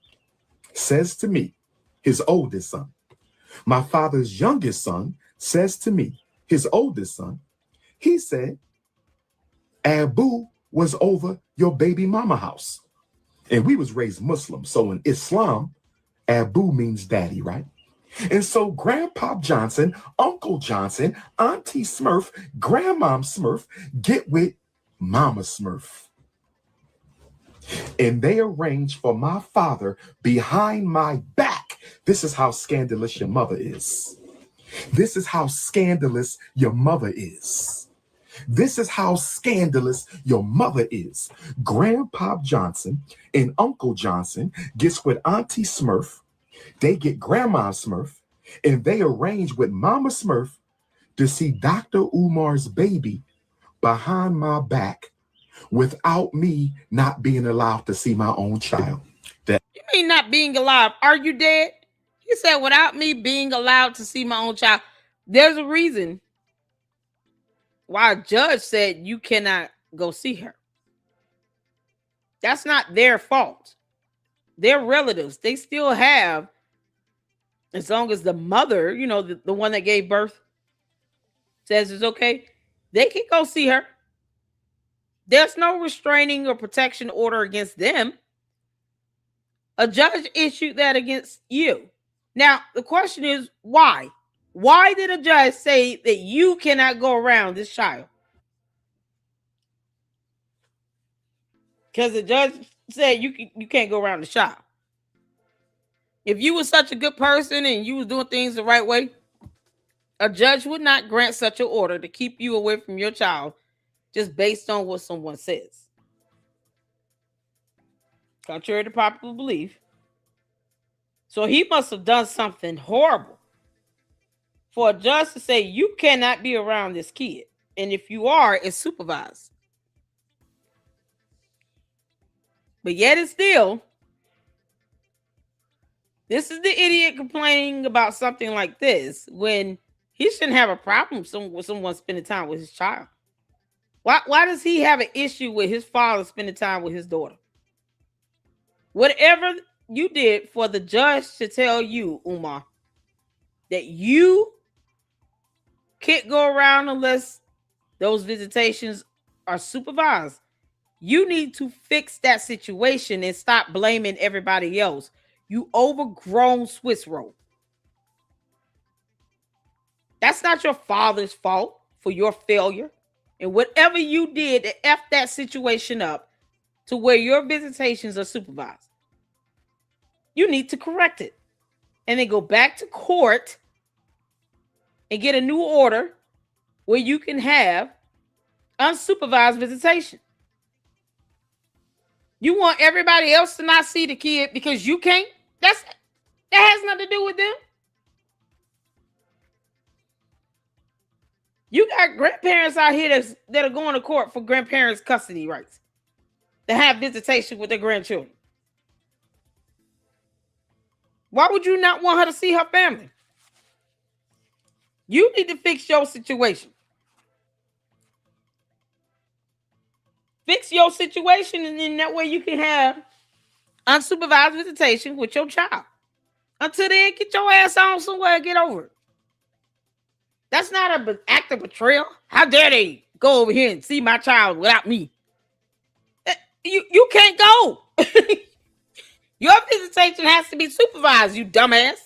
says to me, his oldest son, my father's youngest son says to me, his oldest son, he said, Abu was over your baby mama house. And we was raised Muslim. So in Islam, Abu means daddy, right? And so Grandpop Johnson, Uncle Johnson, Auntie Smurf, Grandmom Smurf get with Mama Smurf. And they arranged for my father behind my back. This is how scandalous your mother is. This is how scandalous your mother is. This is how scandalous your mother is. Grandpa Johnson and Uncle Johnson gets with Auntie Smurf. They get Grandma Smurf, and they arrange with Mama Smurf to see Dr. Umar's baby behind my back without me not being allowed to see my own child. You mean not being alive? Are you dead? He said, without me being allowed to see my own child. There's a reason why a judge said you cannot go see her. That's not their fault. They're relatives. They still have, as long as the mother, you know, the one that gave birth, says it's okay, they can go see her. There's no restraining or protection order against them. A judge issued that against you. Now, the question is, why? Why did a judge say that you cannot go around this child? Because the judge said you can't go around the child. If you were such a good person and you was doing things the right way, a judge would not grant such an order to keep you away from your child just based on what someone says. Contrary to popular belief. So he must have done something horrible for a judge to say you cannot be around this kid. And if you are, it's supervised. But yet it's still, this is the idiot complaining about something like this when he shouldn't have a problem with someone spending time with his child. Why does he have an issue with his father spending time with his daughter? Whatever you did for the judge to tell you, Umar, that you can't go around unless those visitations are supervised, you need to fix that situation and stop blaming everybody else. You overgrown Swiss roll. That's not your father's fault for your failure. And whatever you did to F that situation up to where your visitations are supervised, you need to correct it. And then go back to court and get a new order where you can have unsupervised visitation. You want everybody else to not see the kid because you can't? That has nothing to do with them. You got grandparents out here that are going to court for grandparents' custody rights, that have visitation with their grandchildren. Why would you not want her to see her family? You need to fix your situation. Fix your situation, and then that way you can have unsupervised visitation with your child. Until then, get your ass on somewhere and get over it. That's not an act of betrayal. How dare they go over here and see my child without me? You can't go. Your visitation has to be supervised, you dumbass.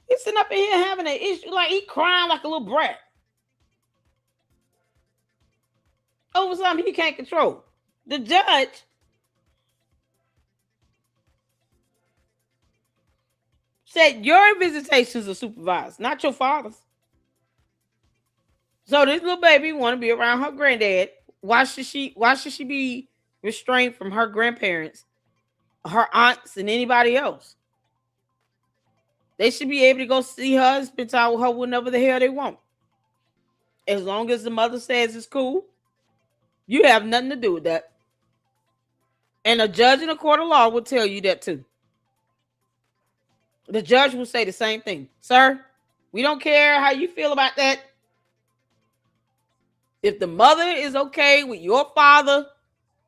He's sitting up in here having an issue, like he crying like a little brat over something he can't control. The judge said your visitations are supervised, not your father's. So this little baby want to be around her granddad. Why should she be restrained from her grandparents, her aunts, and anybody else? They should be able to go see her and spend time with her whenever the hell they want. As long as the mother says it's cool, you have nothing to do with that. And a judge in a court of law will tell you that too. The judge will say the same thing. Sir, we don't care how you feel about that. If the mother is okay with your father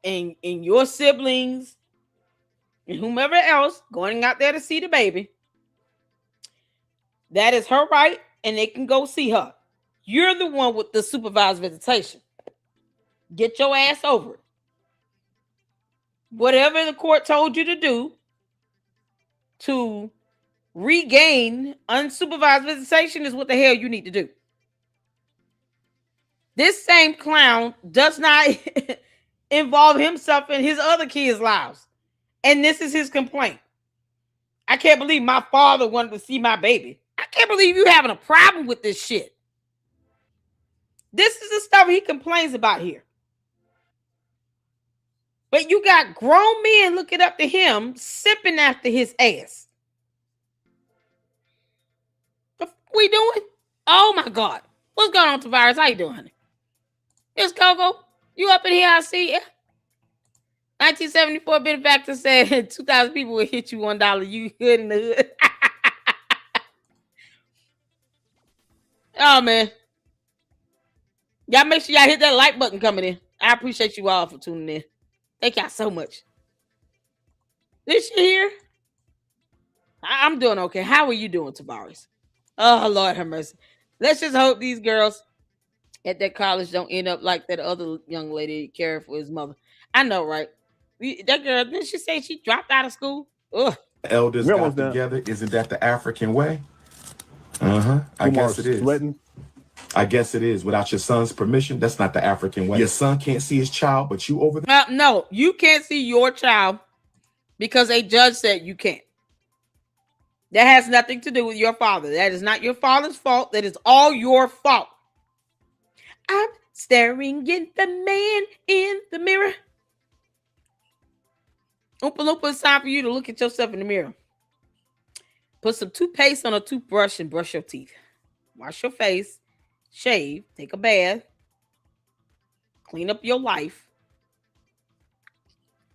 and your siblings and whomever else going out there to see the baby, that is her right, and they can go see her. You're the one with the supervised visitation. Get your ass over it. Whatever the court told you to do to regain unsupervised visitation is what the hell you need to do. This same clown does not involve himself in his other kids' lives. And this is his complaint. I can't believe my father wanted to see my baby. I can't believe you having a problem with this shit. This is the stuff he complains about here. But you got grown men looking up to him, sipping after his ass. The fuck we doing? Oh my God. What's going on, Tavares? How you doing, honey? Miss Coco, you up in here? I see you. 1974 benefactor said 2,000 people will hit you $1. You good in the hood. Oh, man. Y'all make sure y'all hit that like button coming in. I appreciate you all for tuning in. Thank y'all so much. This shit here, I'm doing okay. How are you doing, Tavares? Oh, Lord have mercy. Let's just hope these girls at that college don't end up like that other young lady caring for his mother. I know, right? That girl, didn't she say she dropped out of school? Ugh. Elders We're got almost done. together. Isn't that the African way? I guess it is. Sweating. I guess it is. Without your son's permission, that's not the African way. Your son can't see his child, but you over there. No, you can't see your child because a judge said you can't. That has nothing to do with your father. That is not your father's fault. That is all your fault. I'm staring at the man in the mirror. Oompa Loompa, it's time for you to look at yourself in the mirror. Put some toothpaste on a toothbrush and brush your teeth. Wash your face, shave, take a bath, clean up your life,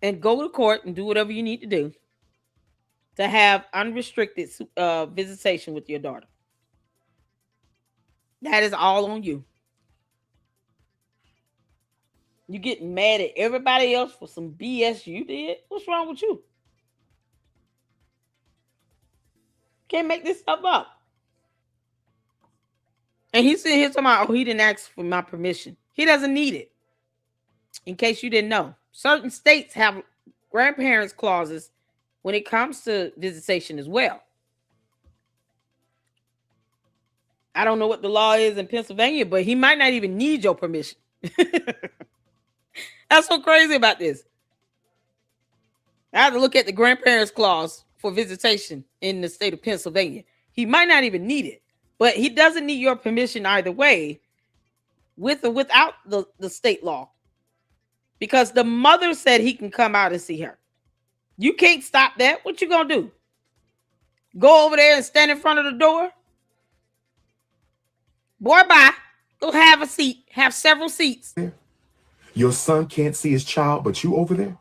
and go to court and do whatever you need to do to have unrestricted visitation with your daughter. That is all on you. You getting mad at everybody else for some BS you did? What's wrong with you? Can't make this stuff up. And he's sitting here talking about, oh, he didn't ask for my permission. He doesn't need it. In case you didn't know, certain states have grandparents clauses when it comes to visitation as well. I don't know what the law is in Pennsylvania, but he might not even need your permission. That's so crazy about this. I have to look at the grandparents clause for visitation in the state of Pennsylvania. He might not even need it, but he doesn't need your permission either way, with or without the state law. Because the mother said he can come out and see her. You can't stop that. What you gonna do? Go over there and stand in front of the door? Boy, bye. Go have a seat. Have several seats. Your son can't see his child, but you over there.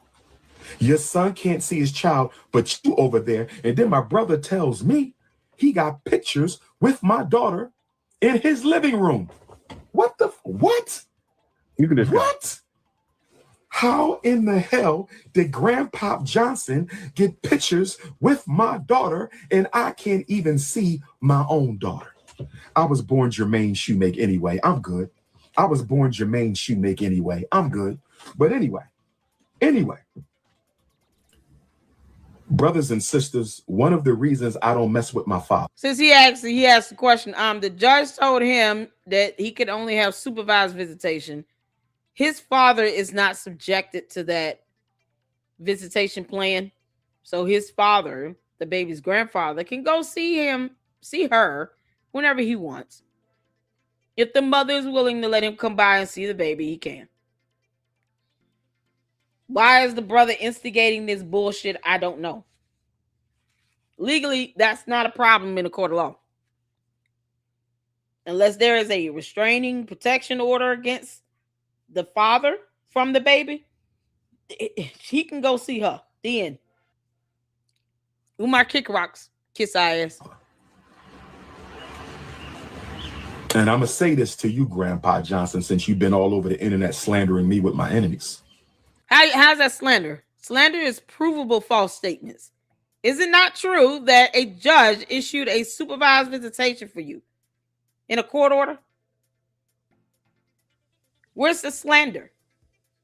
Your son can't see his child, but you over there. And then my brother tells me he got pictures with my daughter in his living room. What the? What? You can just go. What? How in the hell did Grandpop Johnson get pictures with my daughter and I can't even see my own daughter? I was born Jermaine Shoemake anyway. I'm good. I was born Jermaine Shoemake anyway. I'm good. But anyway, brothers and sisters, one of the reasons I don't mess with my father. Since he asked the question, the judge told him that he could only have supervised visitation. His father is not subjected to that visitation plan. So his father, the baby's grandfather, can go see her whenever he wants. If the mother is willing to let him come by and see the baby, he can. Why is the brother instigating this bullshit? I don't know. Legally, that's not a problem in a court of law. Unless there is a restraining protection order against the father from the baby, he can go see her. The end. Umar kick rocks, kiss our ass. And I'm going to say this to you, Grandpa Johnson, since you've been all over the internet slandering me with my enemies. How's that slander? Slander is provable false statements. Is it not true that a judge issued a supervised visitation for you in a court order? Where's the slander?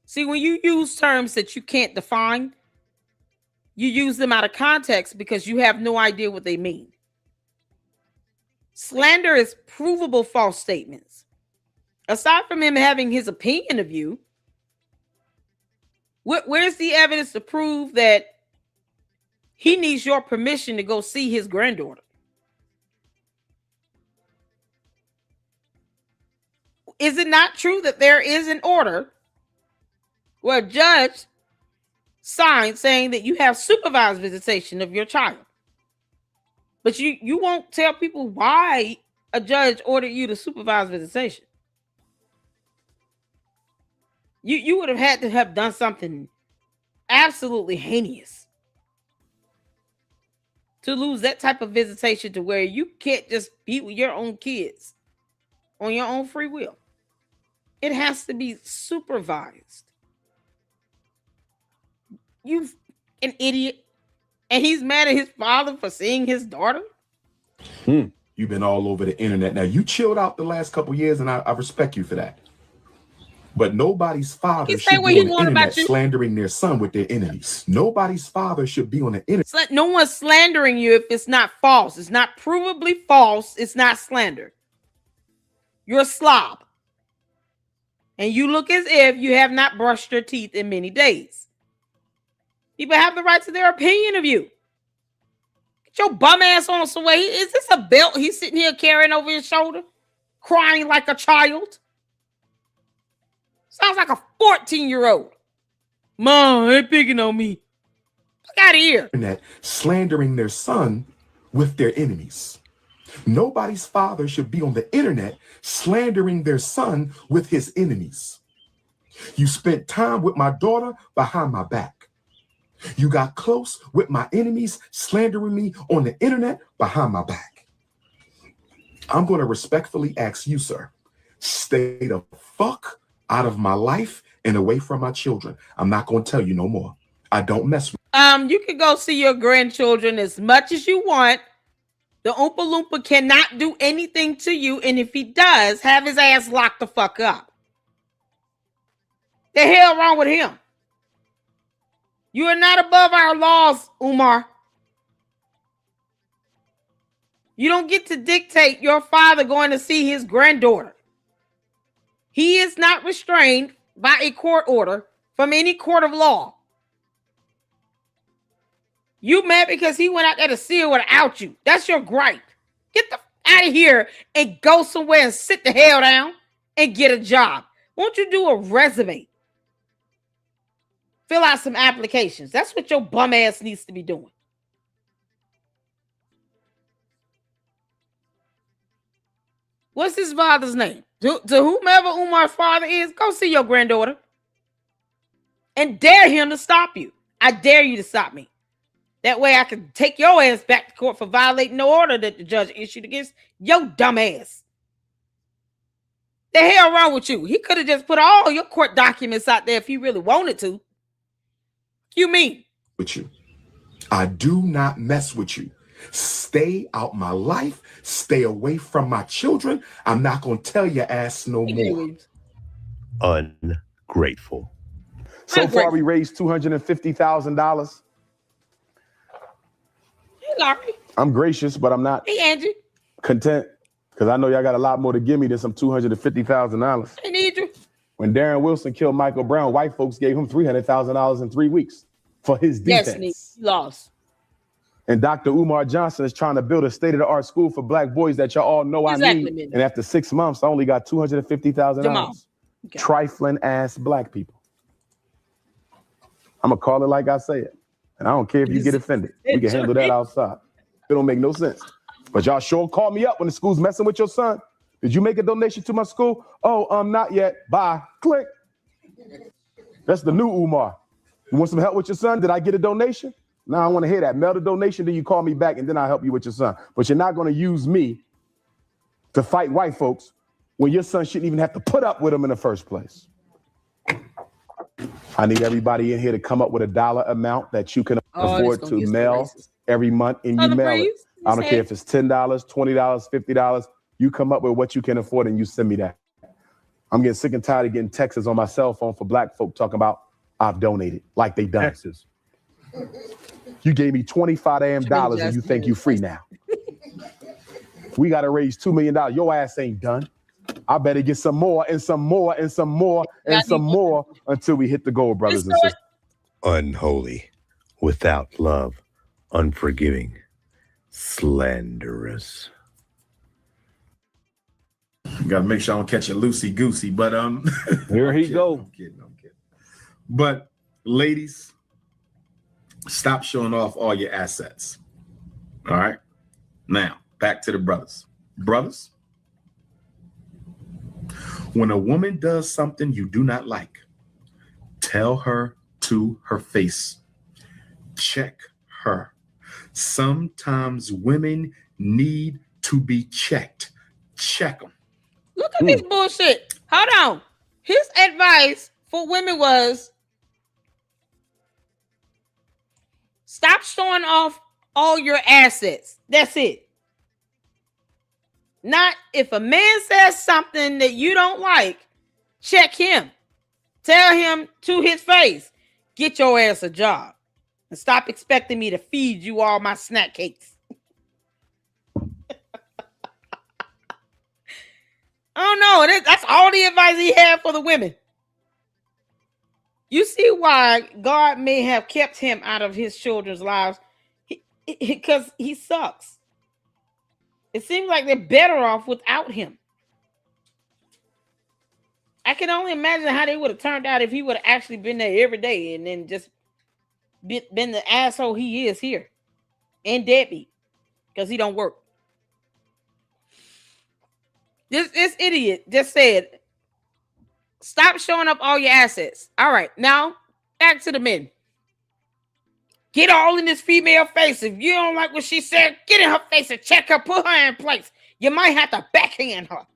See, when you use terms that you can't define, you use them out of context because you have no idea what they mean. Slander is provable false statements. Aside from him having his opinion of you, where's the evidence to prove that he needs your permission to go see his granddaughter? is it not true that there is an order where a judge signs saying that you have supervised visitation of your child? But you won't tell people why a judge ordered you to supervise visitation. You would have had to have done something absolutely heinous to lose that type of visitation to where you can't just be with your own kids on your own free will. It has to be supervised. You an idiot. And he's mad at his father for seeing his daughter? You've been all over the internet. Now, you chilled out the last couple years, and I respect you for that. But nobody's father should be on the internet slandering their son with their enemies. Nobody's father should be on the internet. No one's slandering you if it's not false. It's not provably false. It's not slander. You're a slob. And you look as if you have not brushed your teeth in many days. People have the right to their opinion of you. Get your bum ass on somewhere. Is this a belt he's sitting here carrying over his shoulder? Crying like a child? Sounds like a 14-year-old. Mom, ain't picking on me. Look out of here. Internet slandering their son with their enemies. Nobody's father should be on the internet slandering their son with his enemies. You spent time with my daughter behind my back. You got close with my enemies slandering me on the internet behind my back. I'm going to respectfully ask you, sir, stay the fuck out of my life and away from my children. I'm not going to tell you no more. I don't mess with you can go see your grandchildren as much as you want. The Oompa Loompa cannot do anything to you, and if he does, have his ass locked the fuck up. The hell wrong with him? You are not above our laws, Umar. You don't get to dictate your father going to see his granddaughter. He is not restrained by a court order from any court of law. You mad because he went out there to see her without you. That's your gripe. Get the out of here and go somewhere and sit the hell down and get a job. Won't you do a resume? Fill out some applications. That's what your bum ass needs to be doing. What's his father's name? To whomever Umar's father is, go see your granddaughter. And dare him to stop you. I dare you to stop me. That way I can take your ass back to court for violating the order that the judge issued against your dumb ass. The hell wrong with you? He could have just put all your court documents out there if he really wanted to. You mean? With you. I do not mess with you. Stay out my life. Stay away from my children. I'm not going to tell your ass no more. Ungrateful. So far, we raised $250,000. Hey, Larry. I'm gracious, but I'm not Hey, Angie. content because I know y'all got a lot more to give me than some $250,000. I need you. When Darren Wilson killed Michael Brown, white folks gave him $300,000 in 3 weeks for his defense. Yes, lost. And Dr. Umar Johnson is trying to build a state-of-the-art school for black boys that y'all all know I need. Minnie. And after 6 months, I only got $250,000. Okay. Trifling ass black people. I'm going to call it like I say it. And I don't care if you get offended. We can handle that outside. It don't make no sense. But y'all sure call me up when the school's messing with your son. Did you make a donation to my school? Oh, not yet. Bye. Click. That's the new Umar. You want some help with your son? Did I get a donation? No, I want to hear that. Mail the donation, then you call me back, and then I'll help you with your son. But you're not going to use me to fight white folks when your son shouldn't even have to put up with them in the first place. I need everybody in here to come up with a dollar amount that you can afford to mail every month, and you mail it. I don't care if it's $10, $20, $50. You come up with what you can afford, and you send me that. I'm getting sick and tired of getting texts on my cell phone for black folk talking about I've donated, like they done. Texas. You gave me $25 damn and you think you free now. We got to raise $2 million. Your ass ain't done. I better get some more and some more and some more and some more until we hit the goal, brothers and sisters. Unholy, without love, unforgiving, slanderous. Gotta make sure I don't catch a loosey goosey. But Here he I'm go. kidding. But ladies, stop showing off all your assets. All right. Now back to the brothers. Brothers, when a woman does something you do not like, tell her to her face. Check her. Sometimes women need to be checked. Check them. Look at this bullshit. Hold on. His advice for women was stop showing off all your assets. That's it. Not if a man says something that you don't like, check him. Tell him to his face, get your ass a job and stop expecting me to feed you all my snack cakes. Oh no, that's all the advice he had for the women. You see why God may have kept him out of his children's lives? Because he sucks. It seems like they're better off without him. I can only imagine how they would have turned out if he would have actually been there every day and then just been the asshole he is here. And deadbeat. Because he don't work. This idiot just said, stop showing up all your assets. All right, now back to the men. Get all in this female face. If you don't like what she said, get in her face and check her, put her in place. You might have to backhand her,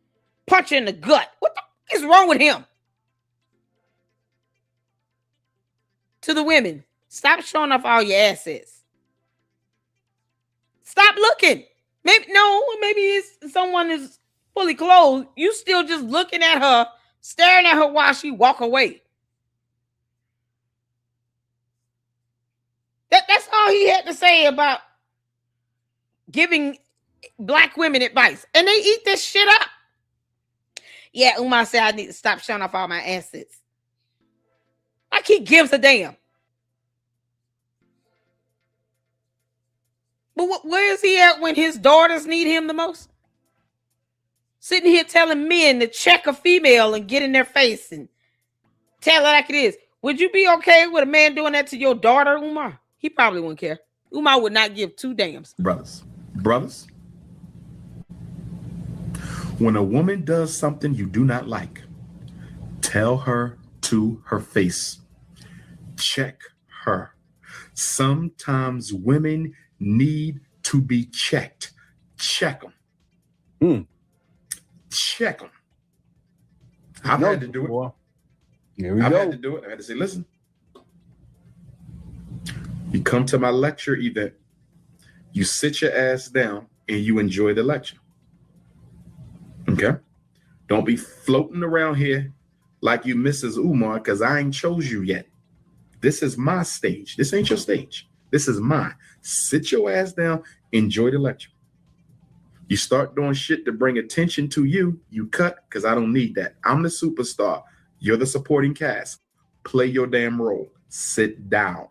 punch her in the gut. What the f is wrong with him? To the women, stop showing off all your assets. Stop looking. Maybe it's someone is fully clothed. You still just looking at her, staring at her while she walk away. That's all he had to say about giving black women advice. And they eat this shit up. Yeah, Umar said I need to stop showing off all my assets. Like he gives a damn. But where is he at when his daughters need him the most? Sitting here telling men to check a female and get in their face and tell her like it is. Would you be okay with a man doing that to your daughter, Umar? He probably wouldn't care. Umar would not give two damns. Brothers, when a woman does something you do not like, tell her to her face. Check her. Sometimes women need to be checked. Check them. Check them. I've had to do it. Here we I've go. had to do it. I had to say, listen, you come to my lecture event, you sit your ass down and you enjoy the lecture. Okay? Don't be floating around here like you Mrs. Umar, because I ain't chose you yet. This is my stage. This ain't your stage. This is mine. Sit your ass down, enjoy the lecture. You start doing shit to bring attention to you, you cut, because I don't need that. I'm the superstar. You're the supporting cast. Play your damn role. Sit down.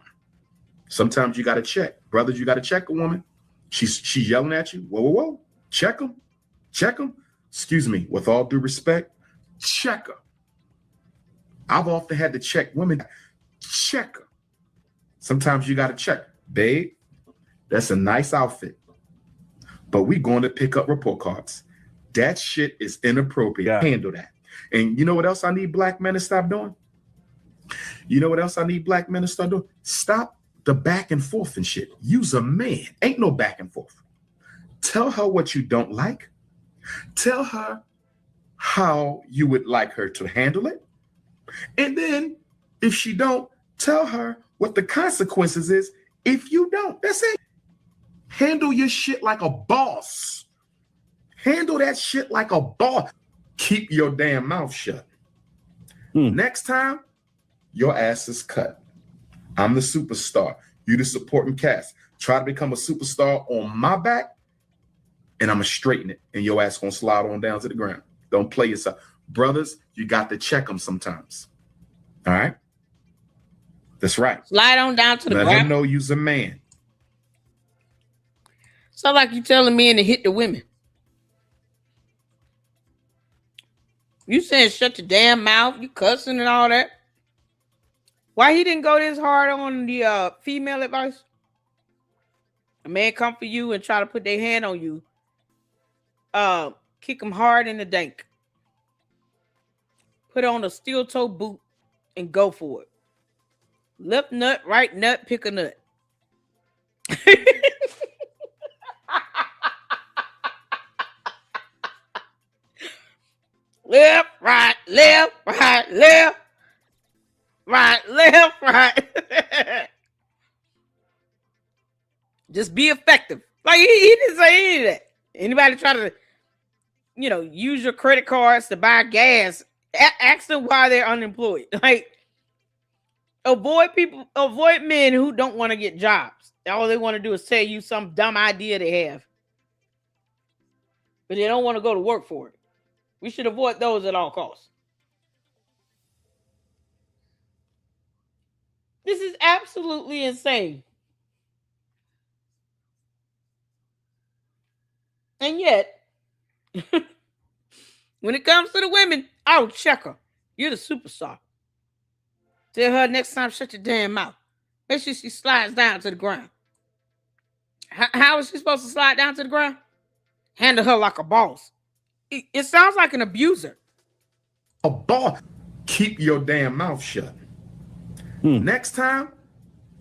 Sometimes you got to check. Brothers, you got to check a woman. She's yelling at you. Whoa. Check them. Check them. Excuse me. With all due respect, check her. I've often had to check women. Check her. Sometimes you got to check. Babe, that's a nice outfit, but we going to pick up report cards. That shit is inappropriate. Yeah. Handle that. And you know what else I need black men to stop doing? You know what else I need black men to start doing? Stop the back and forth and shit. Use a man. Ain't no back and forth. Tell her what you don't like. Tell her how you would like her to handle it. And then if she don't, tell her what the consequences is if you don't. That's it. Handle your shit like a boss. Handle that shit like a boss. Keep your damn mouth shut. Next time, your ass is cut. I'm the superstar. You the supporting cast. Try to become a superstar on my back, and I'm going to straighten it, and your ass going to slide on down to the ground. Don't play yourself. Brothers, you got to check them sometimes. All right? That's right. Slide on down to the ground. Let him know you's a man. So like you telling men to hit the women. You saying shut your damn mouth, you cussing and all that. Why he didn't go this hard on the female advice? A man come for you and try to put their hand on you. Kick him hard in the dank. Put on a steel toe boot and go for it. Left nut, right nut, pick a nut. Left, right, left, right, left, right, left, right. Just be effective. Like he didn't say any of that. Anybody try to, use your credit cards to buy gas, ask them why they're unemployed. Like, avoid men who don't want to get jobs. All they want to do is tell you some dumb idea they have, but they don't want to go to work for it. We should avoid those at all costs. This is absolutely insane. And yet, when it comes to the women, I'll check her. You're the superstar. Tell her next time, shut your damn mouth. Make sure she slides down to the ground. How is she supposed to slide down to the ground? Handle her like a boss. It sounds like an abuser. A boss. Keep your damn mouth shut. Next time,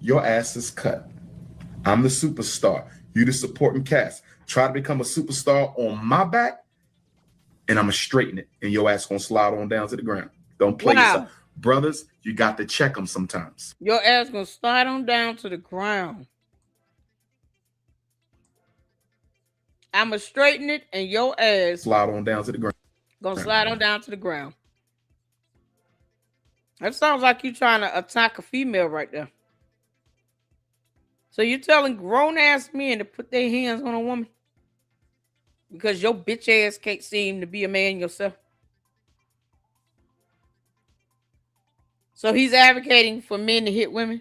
your ass is cut. I'm the superstar. You the supporting cast. Try to become a superstar on my back, and I'm going to straighten it, and your ass going to slide on down to the ground. Don't play yourself. Brothers, you got to check them sometimes. Your ass going to slide on down to the ground. I'm going to straighten it, and your ass slide on down to the ground. Going to slide on down to the ground. That sounds like you trying to attack a female right there. So you're telling grown-ass men to put their hands on a woman because your bitch ass can't seem to be a man yourself? So he's advocating for men to hit women?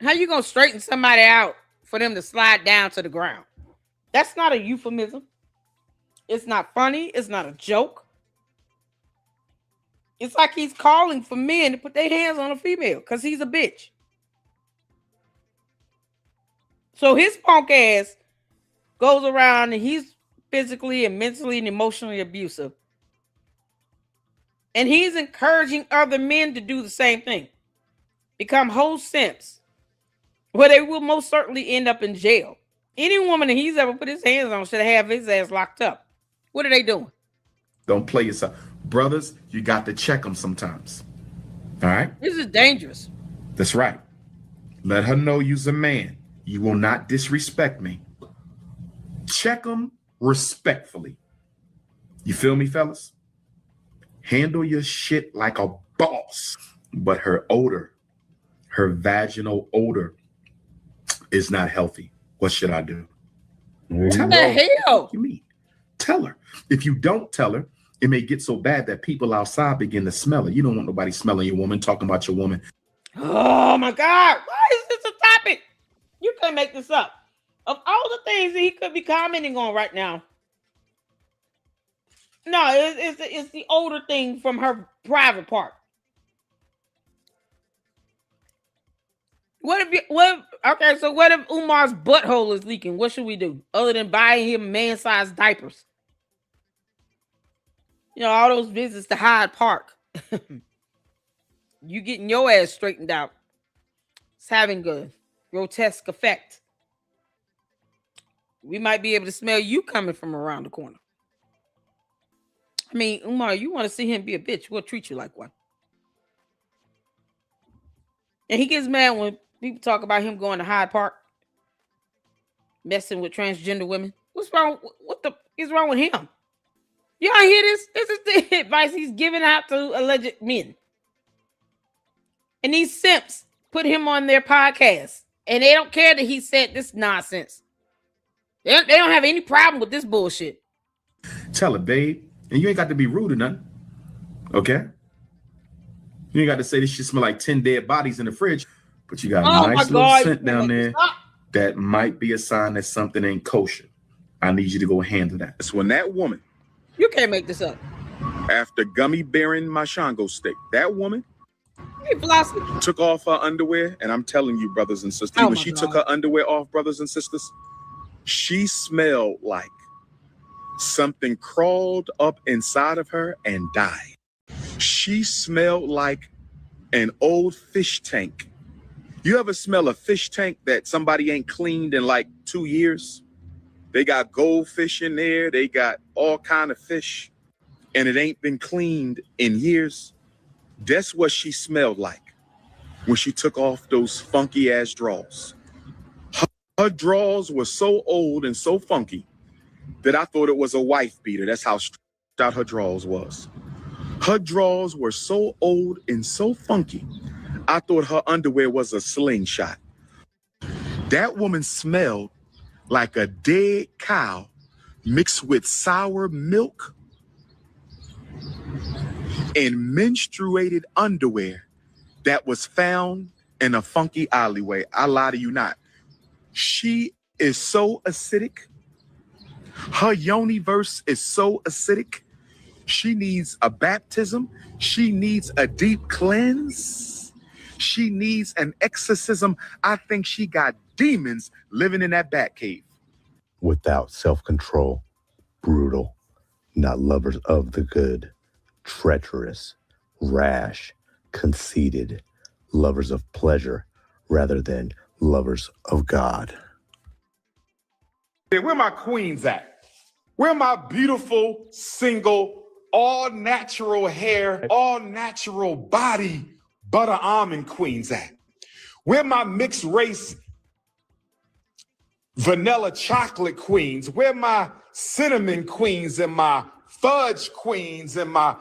How you going to straighten somebody out for them to slide down to the ground? That's not a euphemism. It's not funny. It's not a joke. It's like he's calling for men to put their hands on a female because he's a bitch. So his punk ass goes around and he's physically and mentally and emotionally abusive. And he's encouraging other men to do the same thing. Become whole simps. Where they will most certainly end up in jail. Any woman that he's ever put his hands on should have his ass locked up. What are they doing? Don't play yourself. Brothers, you got to check them sometimes. All right? This is dangerous. That's right. Let her know you's a man. You will not disrespect me. Check them respectfully. You feel me, fellas? Handle your shit like a boss. But her odor, her vaginal odor is not healthy. What should I do? Tell her. The hell? What you mean? Tell her. If you don't tell her, it may get so bad that people outside begin to smell it. You don't want nobody smelling your woman, talking about your woman. Oh my God. Why is this a topic? You can't make this up. Of all the things that he could be commenting on right now. No, it's the older thing from her private part. What if Umar's butthole is leaking? What should we do? Other than buying him man-sized diapers? All those visits to Hyde Park. You getting your ass straightened out. It's having a grotesque effect. We might be able to smell you coming from around the corner. I mean, Umar, you want to see him be a bitch, we'll treat you like one. And he gets mad when people talk about him going to Hyde Park, messing with transgender women. What's wrong? What the is wrong with him? Y'all hear this? This is the advice he's giving out to alleged men. And these simps put him on their podcast. And they don't care that he said this nonsense. They don't have any problem with this bullshit. Tell it, babe. And you ain't got to be rude or nothing. Okay? You ain't got to say this shit smell like 10 dead bodies in the fridge. But you got a nice little scent down there that might be a sign that something ain't kosher. I need you to go handle that. It's when that woman You can't make this up. After gummy bearing my Shango stick, that woman Hey, philosophy. took off her underwear, and I'm telling you, brothers and sisters, Oh when my she God. took her underwear off, brothers and sisters, she smelled like something crawled up inside of her and died. She smelled like an old fish tank. You ever smell a fish tank that somebody ain't cleaned in like 2 years? They got goldfish in there, they got all kind of fish, and it ain't been cleaned in years. That's what she smelled like when she took off those funky ass drawers. Her drawers were so old and so funky that I thought it was a wife beater. That's how stretched out her drawers was. Her drawers were so old and so funky, I thought her underwear was a slingshot. That woman smelled like a dead cow mixed with sour milk and menstruated underwear that was found in a funky alleyway. I lie to you not. She is so acidic. Her yoni-verse is so acidic. She needs a baptism. She needs a deep cleanse. She needs an exorcism. I think she got demons living in that bat cave. Without self-control, brutal, not lovers of the good, treacherous, rash, conceited, lovers of pleasure rather than lovers of God. Where my queens at? Where my beautiful, single, all natural hair, all natural body, butter almond queens at? Where my mixed race, vanilla chocolate queens? Where my cinnamon queens and my fudge queens and my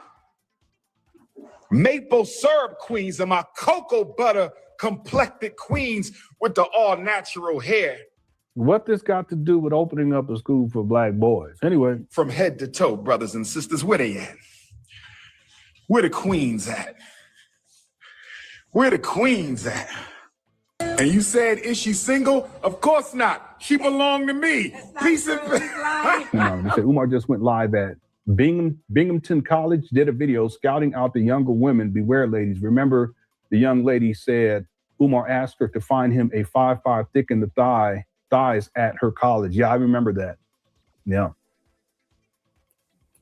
maple syrup queens and my cocoa butter complected queens with the all natural hair? What this got to do with opening up a school for black boys? Anyway. From head to toe, brothers and sisters, where they at? Where the queens at? Where the queens at? And you said, is she single? Of course not. She belonged to me. Peace and They said Umar just went live at Binghamton College, did a video scouting out the younger women. Beware, ladies. Remember, the young lady said Umar asked her to find him a 5'5" thick in the thighs at her college. Yeah, I remember that. Yeah.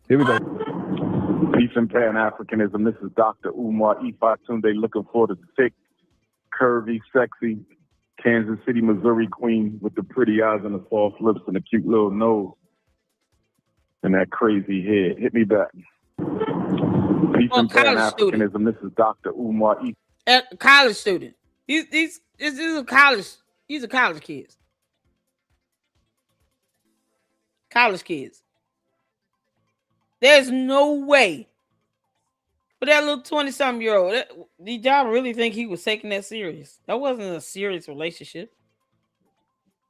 Here we go. Peace and Pan-Africanism. This is Dr. Umar Ifatunde looking for the thick, curvy, sexy Kansas City, Missouri queen with the pretty eyes and the soft lips and the cute little nose and that crazy head. Hit me back. Peace and Pan-Africanism. This is Dr. Umar College student. These are college kids. College kids. There's no way. But that little 20-something-year-old, did y'all really think he was taking that serious? That wasn't a serious relationship.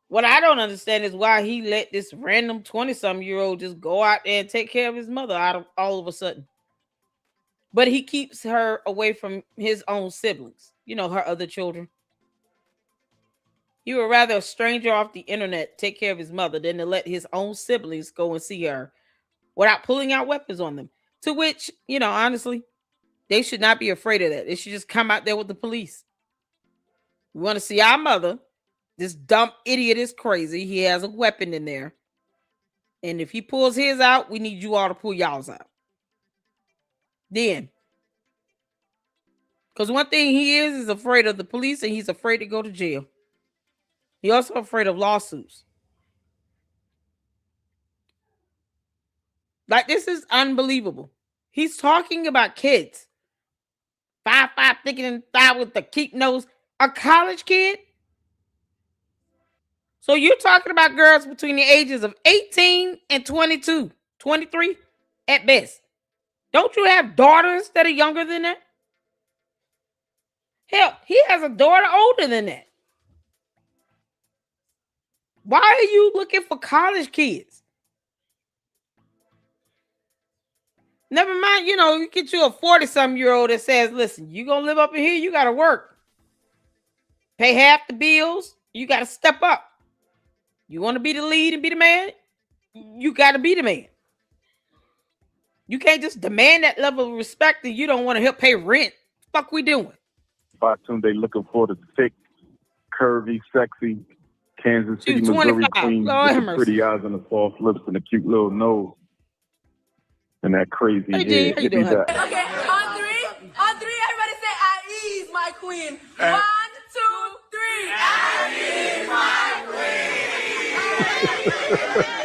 What I don't understand is why he let this random 20-something-year-old just go out there and take care of his mother out of all of a sudden. But he keeps her away from his own siblings, her other children. He would rather a stranger off the internet take care of his mother than to let his own siblings go and see her without pulling out weapons on them. To which, honestly, they should not be afraid of that. They should just come out there with the police. We want to see our mother. This dumb idiot is crazy. He has a weapon in there. And if he pulls his out, we need you all to pull y'all's out. Then. Because one thing he is afraid of the police, and he's afraid to go to jail. He's also afraid of lawsuits. Like, this is unbelievable. He's talking about kids. 5'5" thicker than thigh with the keep nose. A college kid? So you're talking about girls between the ages of 18 and 22, 23 at best. Don't you have daughters that are younger than that? Hell, he has a daughter older than that. Why are you looking for college kids? Never mind, you get you a 40-something-year-old that says, listen, you going to live up in here, you got to work. Pay half the bills, you got to step up. You want to be the lead and be the man? You got to be the man. You can't just demand that level of respect and you don't want to help pay rent. Fuck we doing? Batunde looking for the thick, curvy, sexy Kansas City, She was Missouri 25. queen Lord with have the mercy. pretty eyes and the soft lips and the cute little nose and that crazy Hey, G, head. how you doing, Hit me honey? back. Okay, on three, everybody say at ease, my queen. 1, 2, 3. At ease, my queen.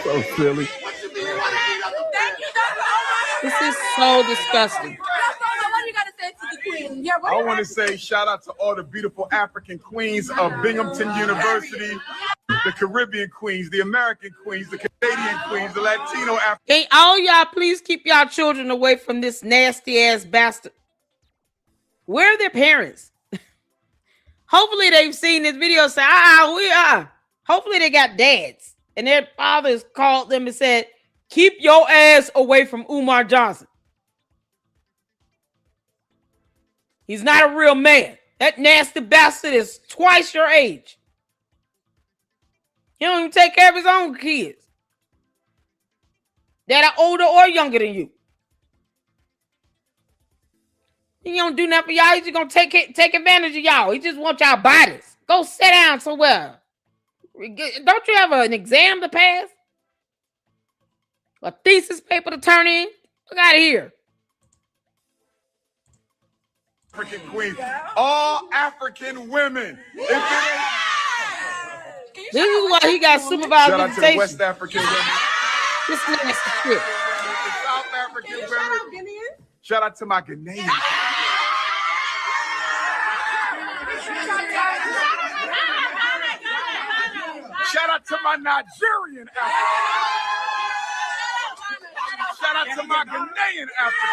So silly. Thank you, Dr. Omar. This is so disgusting. Dr. Omar, what do you got to say to the queen? Yeah, what do I you want to got say shout out to all the beautiful African queens of Binghamton University, the Caribbean queens, the American queens, the Canadian queens, the Latino African. Can all y'all please keep y'all children away from this nasty ass bastard? Where are their parents? Hopefully they've seen this video and say, we are. Hopefully they got dads and their fathers called them and said, keep your ass away from Umar Johnson. He's not a real man. That nasty bastard is twice your age. He don't even take care of his own kids that are older or younger than you. He don't do nothing for y'all. He's just gonna take advantage of y'all. He just wants y'all bodies. Go sit down somewhere. Don't you have an exam to pass? A thesis paper to turn in? Look out of here. African queens, all African women. If it ain't- This is why he got supervised Shout out to the visitation. West African women, This nasty shit. the South African women. Shout out to my Ghanaian. Shout out to my Nigerian African. Shout out to my Ghanaian African.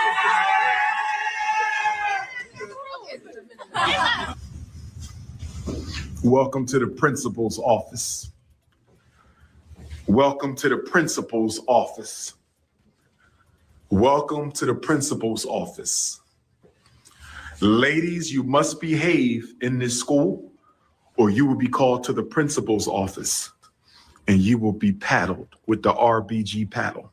Welcome to the principal's office. Welcome to the principal's office. Welcome to the principal's office. Ladies, you must behave in this school or you will be called to the principal's office and you will be paddled with the RBG paddle.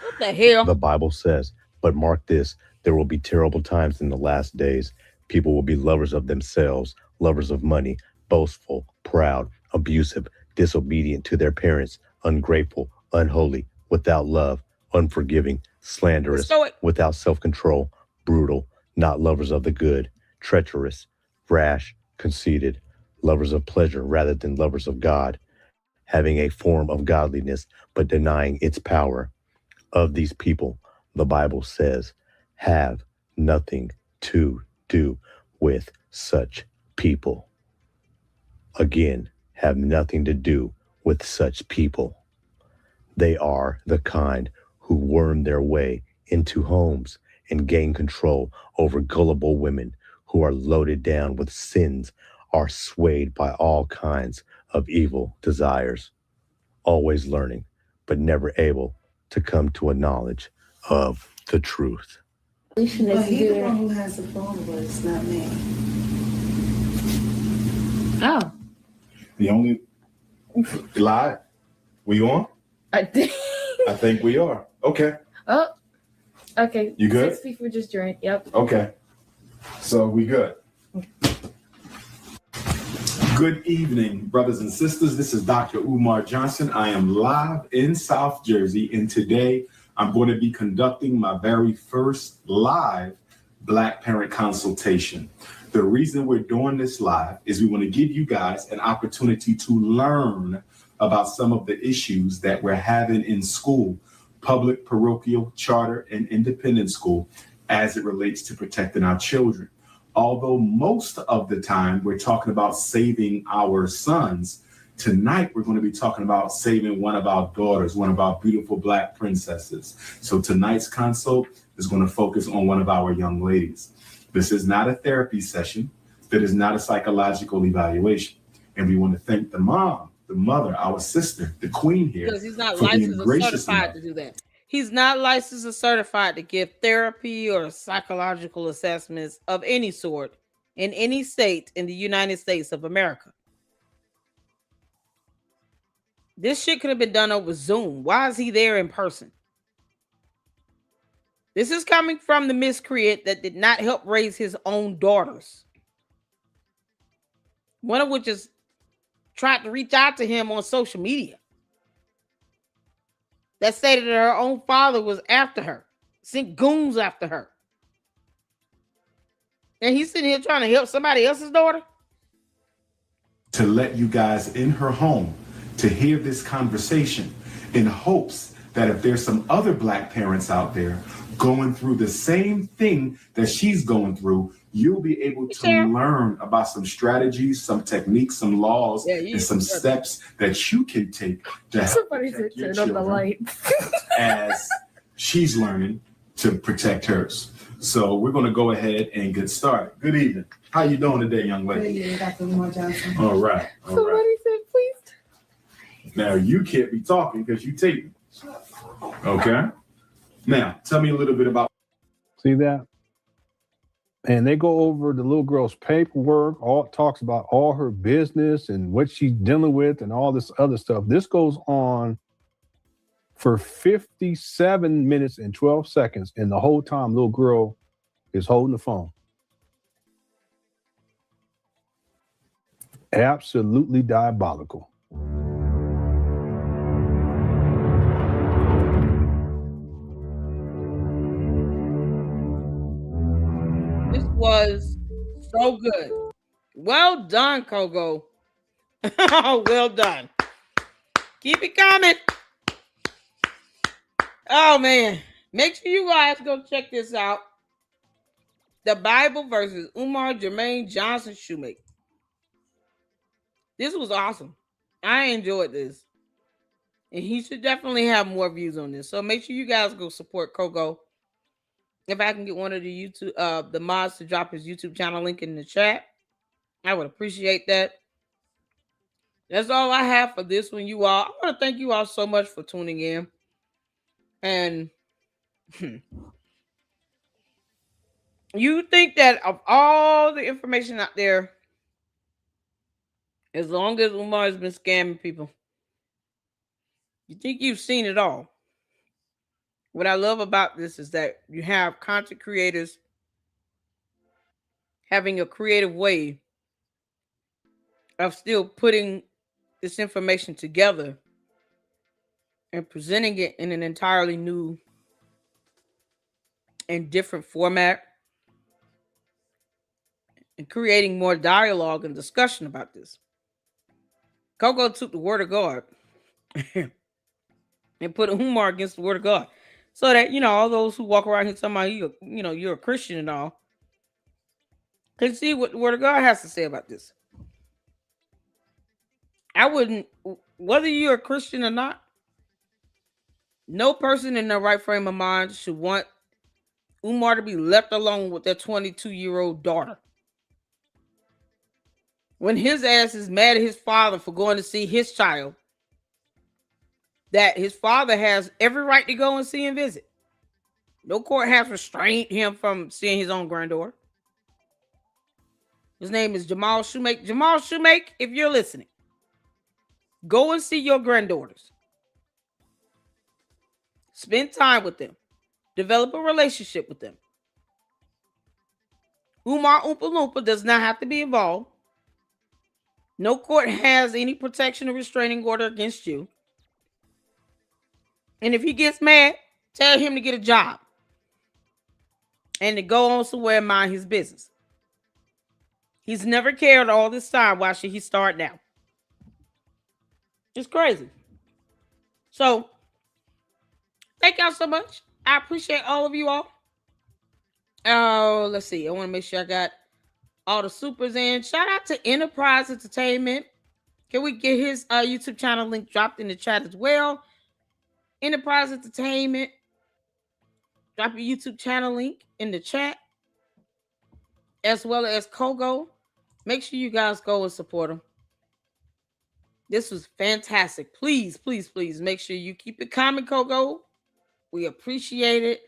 What the hell? The Bible says, but mark this, there will be terrible times in the last days. People will be lovers of themselves, lovers of money, boastful, proud, abusive, disobedient to their parents, ungrateful, unholy, without love, unforgiving, slanderous, without self-control, brutal, not lovers of the good, treacherous, rash, conceited, lovers of pleasure rather than lovers of God, having a form of godliness but denying its power. Of these people, the Bible says, have nothing to do with such people. Again, have nothing to do with such people. They are the kind who worm their way into homes and gain control over gullible women who are loaded down with sins, are swayed by all kinds of evil desires, always learning, but never able to come to a knowledge of the truth. But he's the one who has the phone, but it's not me. Oh. The only live. We on? I think we are. Okay. Oh, okay. You good? 6 people just joined. Yep. Okay. So we good. Good evening, brothers and sisters. This is Dr. Umar Johnson. I am live in South Jersey, and today I'm going to be conducting my very first live Black parent consultation. The reason we're doing this live is we want to give you guys an opportunity to learn about some of the issues that we're having in school, public, parochial, charter, and independent school, as it relates to protecting our children. Although most of the time we're talking about saving our sons, tonight we're going to be talking about saving one of our daughters, one of our beautiful Black princesses. So tonight's consult is going to focus on one of our young ladies. This is not a therapy session. That is not a psychological evaluation. And we want to thank the mom, the mother, our sister, the queen here. Because he's not for being licensed or gracious certified enough. to do that. He's not licensed or certified to give therapy or psychological assessments of any sort in any state in the United States of America. This shit could have been done over Zoom. Why is he there in person? This is coming from the miscreant that did not help raise his own daughters. One of which is tried to reach out to him on social media. That stated that her own father was after her, sent goons after her. And he's sitting here trying to help somebody else's daughter? To let you guys in her home to hear this conversation in hopes that if there's some other Black parents out there going through the same thing that she's going through, you'll be able to learn about some strategies, some techniques, some laws, and some steps that you can take to help Somebody said your turn on the light. as she's learning to protect hers. So we're going to go ahead and get started. Good evening. How you doing today, young lady? Good, Dr. Umar Johnson. All right. All right. Somebody said please. Now you can't be talking because you taping. Okay. Now tell me a little bit about. See that? And they go over the little girl's paperwork, all talks about all her business and what she's dealing with and all this other stuff. This goes on for 57 minutes and 12 seconds. And the whole time, little girl is holding the phone. Absolutely diabolical. This was so good. Well done, Kogo. Well done. Keep it coming. Oh, man. Make sure you guys go check this out. The Bible versus Umar Jermaine Johnson Shoemaker. This was awesome. I enjoyed this. And he should definitely have more views on this. So make sure you guys go support Kogo. If I can get one of the YouTube the mods to drop his YouTube channel link in the chat, I would appreciate that. That's all I have for this one, you all. I want to thank you all so much for tuning in. And you think that of all the information out there, as long as Umar has been scamming people, you think you've seen it all. What I love about this is that you have content creators having a creative way of still putting this information together and presenting it in an entirely new and different format and creating more dialogue and discussion about this. Kogo took the word of God and put Umar against the word of God. So that, all those who walk around here talking about you're a Christian and all, can see what the word of God has to say about this. I wouldn't, whether you're a Christian or not, no person in their right frame of mind should want Umar to be left alone with their 22-year-old daughter. When his ass is mad at his father for going to see his child, that his father has every right to go and see and visit. No court has restrained him from seeing his own granddaughter. His name is Jamal Shoemaker. Jamal Shoemaker, if you're listening, go and see your granddaughters. Spend time with them. Develop a relationship with them. Umar Oompa Loompa does not have to be involved. No court has any protection or restraining order against you. And if he gets mad, tell him to get a job and to go on somewhere and mind his business. He's never cared all this time. Why should he start now? It's crazy. So, thank y'all so much. I appreciate all of you all. Oh, let's see. I want to make sure I got all the supers in. Shout out to Enterprise Entertainment. Can we get his YouTube channel link dropped in the chat as well? Enterprise Entertainment. Drop your YouTube channel link in the chat. As well as Kogo. Make sure you guys go and support them. This was fantastic. Please, please, please make sure you keep it coming, Kogo. We appreciate it.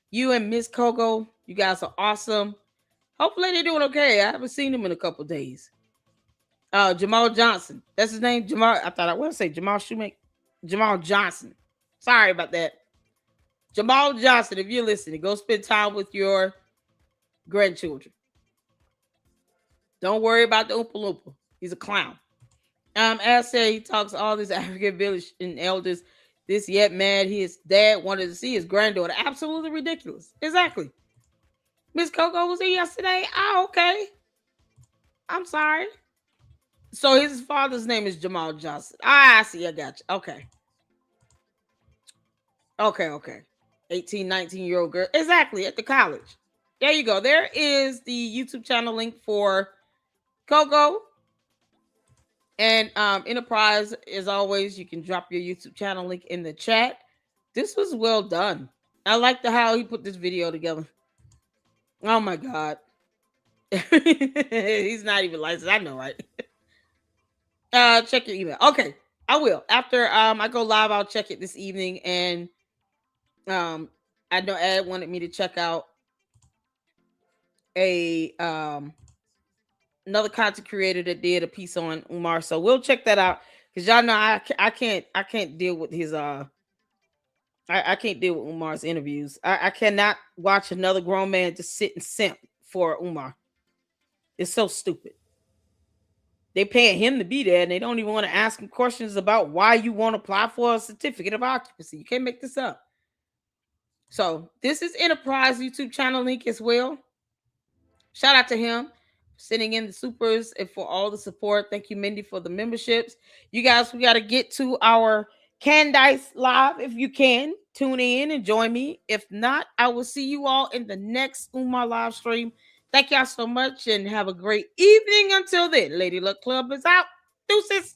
You and Miss Kogo, you guys are awesome. Hopefully they're doing okay. I haven't seen them in a couple days. Jamal Johnson. That's his name, Jamal. I thought I want to say Jamal Shoemaker. Jamal Johnson. Sorry about that. Jamal Johnson, if you're listening, go spend time with your grandchildren. Don't worry about the Oompa Loompa. He's a clown. As said, he talks all this African village and elders. This yet mad his dad wanted to see his granddaughter. Absolutely ridiculous. Exactly. Miss Coco was here yesterday. Oh, okay. I'm sorry. So his father's name is Jamal Johnson. Ah, I see. I got you. Okay. Okay. 18, 19-year-old girl. Exactly. At the college. There you go. There is the YouTube channel link for Coco. And Enterprise, as always, you can drop your YouTube channel link in the chat. This was well done. I like how he put this video together. Oh my God. He's not even licensed. I know, right? Check your email. Okay, I will. After I go live, I'll check it this evening. And I know Ed wanted me to check out a another content creator that did a piece on Umar. So we'll check that out. Because y'all know I can't deal with his I can't deal with Umar's interviews. I cannot watch another grown man just sit and simp for Umar. It's so stupid. They paying him to be there, and they don't even want to ask him questions about why you want to apply for a certificate of occupancy. You can't make this up. So this is Enterprise YouTube channel link as well. Shout out to him sending in the supers and for all the support. Thank you, Mindy, for the memberships. You guys, we got to get to our Candice live. If you can, tune in and join me. If not, I will see you all in the next Umar live stream. Thank y'all so much and have a great evening. Until then, Lady Luck Club is out. Deuces.